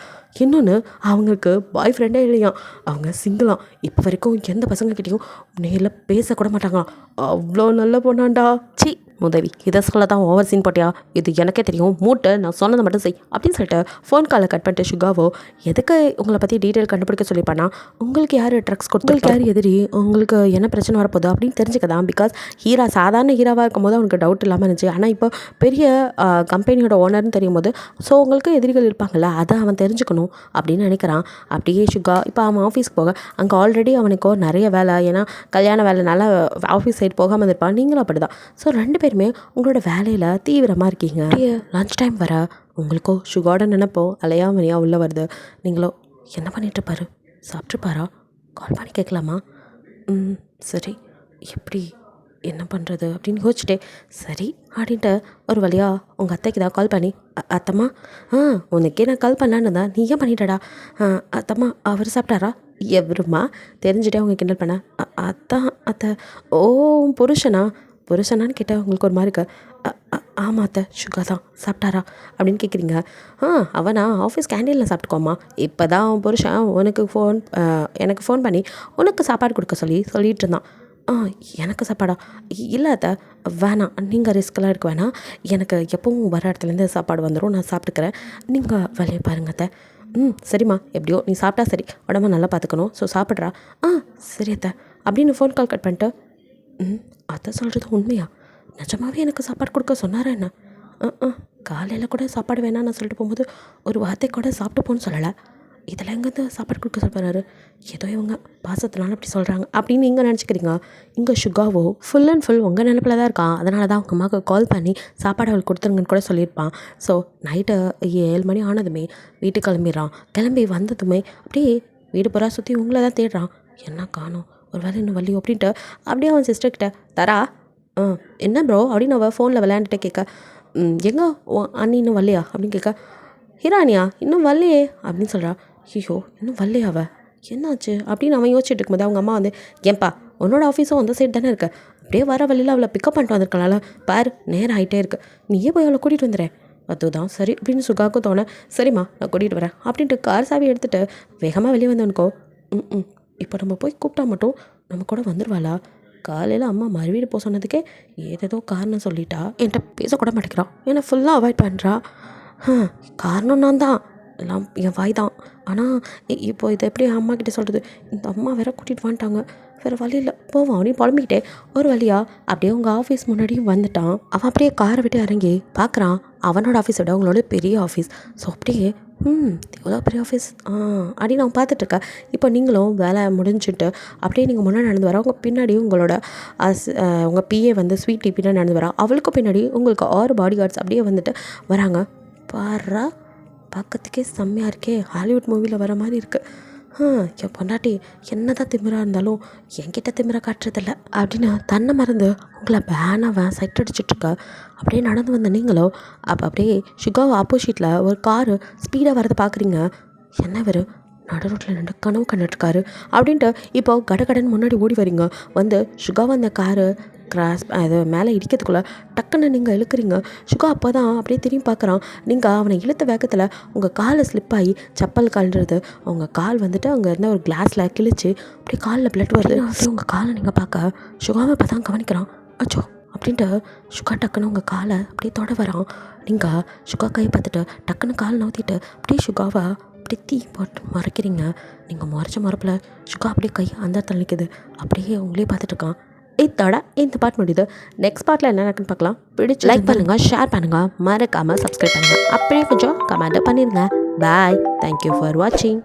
இன்னொன்று அவங்களுக்கு பாய் ஃப்ரெண்டே இல்லையா அவங்க சிங்கிளாம் இப்போ வரைக்கும் எந்த பசங்கக்கிட்டேயும் நேரில் பேசக்கூட மாட்டாங்களாம் அவ்வளோ நல்ல பொண்ணாண்டா சி உதவி இதை சொல்ல தான் ஓவர் சீன் போட்டியா இது எனக்கே தெரியும் மூட்டை நான் சொன்னதை மட்டும் செய் அப்படின்னு சொல்லிட்டு ஃபோன் காலை கட் பண்ணிட்டு சுகாவோ எதுக்கு உங்களை பற்றி டீட்டெயில் கண்டுபிடிக்க சொல்லிப்பானா உங்களுக்கு யார் ட்ரக்ஸ் கொடுத்து யார் எதிரி உங்களுக்கு என்ன பிரச்சனை வரப்போகுது அப்படின்னு தெரிஞ்சுக்கதான் பிகாஸ் ஹீரா சாதாரண ஹீராவாக இருக்கும்போது அவனுக்கு டவுட் இல்லாமல் இருந்துச்சு ஆனால் இப்போ பெரிய கம்பெனியோட ஓனர்னு தெரியும் போது ஸோ உங்களுக்கு எதிரிகள் இருப்பாங்கள்ல அதை அவன் தெரிஞ்சுக்கணும் அப்படின்னு நினைக்கிறான் அப்படியே சுகா இப்போ அவன் ஆஃபீஸ்க்கு போக அங்கே ஆல்ரெடி அவனுக்கோ நிறைய வேலை ஏன்னா கல்யாண வேலைனால ஆஃபீஸ் சைடு போகாமல் இருப்பான் நீங்களும் அப்படி தான் ஸோ 2 பேருமே உங்களோட வேலையில் தீவிரமாக இருக்கீங்க லன்ச் டைம் வர உங்களுக்கோ சுகாட நினைப்போ அலையாமணியா உள்ளே வருது நீங்களோ என்ன பண்ணிட்டுருப்பாரு சாப்பிட்ருப்பாரா கால் பண்ணி கேட்கலாமா சரி எப்படி என்ன பண்ணுறது அப்படின்னு யோசிச்சுட்டே சரி அப்படின்ட்டு ஒரு வழியாக உங்கள் அத்தைக்கு தான் கால் பண்ணி அத்தம்மா உனக்கே நான் கால் பண்ணலான்னு தான் நீ ஏன் பண்ணிட்டடா அத்தம்மா அவர் சாப்பிட்டாரா எவருமா தெரிஞ்சுட்டே அவங்க கிண்டல் பண்ண அத்தான் அத்தை ஓ புருஷனான்னு கேட்டால் உங்களுக்கு ஒரு மாதிரி இருக்கு ஆமாம் அத்தை சுகா தான் சாப்பிட்டாரா அப்படின்னு கேட்குறீங்க அவனா ஆஃபீஸ் கேண்டீனில் சாப்பிட்டுக்கோமா இப்போ தான் அவன் புருஷன் எனக்கு ஃபோன் பண்ணி உனக்கு சாப்பாடு கொடுக்க சொல்லிட்டு இருந்தான் எனக்கு சாப்பாடா இல்லை அத்தை வேணாம் நீங்கள் ரிஸ்க்கெல்லாம் எடுக்க வேணாம் எனக்கு எப்பவும் வர இடத்துலேருந்து சாப்பாடு வந்துடும் நான் சாப்பிட்டுக்கிறேன் நீங்கள் வேலையை பாருங்க அத்தை சரிம்மா எப்படியோ நீ சாப்பிட்டா சரி உடம்பு நல்லா பார்த்துக்கணும் ஸோ சாப்பிட்றா சரி அத்தை அப்படின்னு ஃபோன் கால் கட் பண்ணிட்டு அத்தை சொல்கிறது உண்மையா நிஜமாவே எனக்கு சாப்பாடு கொடுக்க சொன்னாரா என்ன காலையில் கூட சாப்பாடு வேணாம் நான் சொல்லிட்டு போகும்போது ஒரு வார்த்தை கூட சாப்பிட்டு போன்னு சொல்லலை இதில் எங்கேருந்து சாப்பாடு கொடுக்க சொல்கிறாரு ஏதோ இவங்க பாசத்தினால அப்படி சொல்கிறாங்க அப்படின்னு நீங்கள் நினச்சிக்கிறீங்க இங்கே சுகாவோ ஃபுல் அண்ட் ஃபுல் உங்கள் நினைப்பில் தான் இருக்கான். அதனால தான் அவங்க அம்மாவுக்கு கால் பண்ணி சாப்பாடு அவளுக்கு கொடுத்துருங்கன்னு கூட சொல்லியிருப்பான். ஸோ நைட்டு 7 மணி ஆனதுமே வீட்டுக்கு கிளம்பி வந்ததுமே அப்படியே வீடு பூரா சுற்றி உங்களை தான் தேடுறான். என்ன காணோம், ஒரு வேலை இன்னும் வள்ளியோ அப்படின்ட்டு அப்படியே அவன் சிஸ்டர்கிட்ட தரா என்ன ப்ரோ அப்படின்னு அவள் ஃபோனில் விளையாண்டுட்டே கேட்க எங்கே அண்ணி இன்னும் வரலையா அப்படின்னு கேட்க ஹிரானியா இன்னும் வரலையே அப்படின்னு சொல்கிறா. ஐயோ இன்னும் வரலையா அவள் என்னாச்சு அப்படின்னு அவன் யோசிச்சுட்டு இருக்கும்போது அவங்க அம்மா வந்து ஏன்பா உன்னோட ஆஃபீஸும் அந்த சைடு தானே இருக்கு, அப்படியே வர வழியில் அவளை பிக்கப் பண்ணிட்டு வந்திருக்கனால பாரு நேரம் ஆகிட்டே இருக்கு, நீயே போய் அவளை கூட்டிகிட்டு வந்துடுறேன். அதுதான் சரி அப்படின்னு சுகாவுக்கும் தோண சரிம்மா நான் கூட்டிகிட்டு வரேன் அப்படின்ட்டு கார் சாவி எடுத்துகிட்டு வேகமாக வெளியே வந்தவனுக்கோ இப்போ நம்ம போய் கூப்பிட்டா மட்டும் நம்ம கூட வந்துடுவாளா? காலையில் அம்மா மறுவீடு போக சொன்னதுக்கே ஏதேதோ காரணம் சொல்லிட்டா, என்கிட்ட பேசக்கூட மாட்டேங்கிறான், என்னை ஃபுல்லாக அவாய்ட் பண்ணுறா. காரணம் நான் தான், எல்லாம் என் வாய் தான். ஆனால் இப்போ இதை எப்படி அம்மா கிட்டே சொல்கிறது, இந்த அம்மா வேற கூட்டிகிட்டு வந்துட்டாங்க, வேறு வழியில் போவான் அப்படின்னு புலம்பிக்கிட்டே ஒரு வழியா அப்படியே உங்கள் ஆஃபீஸ் முன்னாடியும் வந்துட்டான். அவன் அப்படியே காரை விட்டு இறங்கி பார்க்குறான் அவனோட ஆஃபீஸை விட அவங்களோட பெரிய ஆஃபீஸ். ஸோ அப்படியே எவ்வளோ பெரிய ஆஃபீஸ் அப்படின்னு அவன் பார்த்துட்ருக்கேன். இப்போ நீங்களும் வேலை முடிஞ்சுட்டு அப்படியே நீங்கள் முன்னாடி நடந்து வர உங்கள் பின்னாடி உங்களோட உங்கள் பிஏ வந்து ஸ்வீட் டீ பின்னாடி நடந்து வரா, அவளுக்கு பின்னாடி உங்களுக்கு 6 பாடி கார்ட்ஸ் அப்படியே வந்துட்டு வராங்க. பாரா பார்க்கறதுக்கே செம்மையாக இருக்கே, ஹாலிவுட் மூவியில் வர மாதிரி இருக்குது. என் பொண்டாட்டி என்ன தான் திமிராக இருந்தாலும் என்கிட்ட திமிரா காட்டுறதில்ல அப்படின்னு தன்னை மறந்து உங்களை பேனாக சைட் அடிச்சுட்ருக்க. அப்படியே நடந்து வந்த நீங்களோ அப்போ அப்படியே சுகாவை ஆப்போசிட்டில் ஒரு காரு ஸ்பீடாக வரதை பார்க்குறீங்க. என்ன வெறும் நடு ரோட்டில் நின்று கனவு கண்டுட்ருக்காரு அப்படின்ட்டு இப்போ கடகடன்னு முன்னாடி ஓடி வரீங்க. வந்து சுகாவை அந்த காரு அது மேலே இடிக்கிறதுக்குள்ளே டக்குன்னு நீங்கள் இழுக்கிறீங்க. சுகா அப்போ தான் அப்படியே திரும்பி பார்க்குறான். நீங்கள் அவனை இழுத்த வேகத்தில் உங்கள் காலை ஸ்லிப் ஆகி செப்பல் கால்ன்றது உங்கள் கால் வந்துட்டு அங்கே இருந்த ஒரு கிளாஸில் கிழிச்சு அப்படியே காலில் பிளட் வருது. அப்படியே உங்கள் காலை நீங்கள் பார்க்க சுகாவை இப்போ தான் கவனிக்கிறான். அச்சோ அப்படின்ட்டு சுகா டக்குன்னு உங்கள் காலை அப்படியே தொட வரான். நீங்கள் சுகா கையை பார்த்துட்டு டக்குன்னு கால் நவுத்திட்டு அப்படியே சுகாவை அப்படியே தீ போட்டு மறைக்கிறீங்க. நீங்கள் மறைச்ச மரப்பில் சுகா அப்படியே கை அந்த இடத்துல நிற்குது. அப்படியே உங்களே பார்த்துட்ருக்கான். இதோட இந்த பார்ட் முடியுது. நெக்ஸ்ட் பார்ட்டில் என்ன நடக்குன்னு பார்க்கலாம். பிடிச்சி லைக் பண்ணுங்கள், ஷேர் பண்ணுங்கள், மறக்காமல் சப்ஸ்கிரைப் பண்ணுங்கள், அப்படியே கொஞ்சம் கமெண்ட் பண்ணிடுங்க. பாய், தேங்க்யூ ஃபார் வாட்சிங்.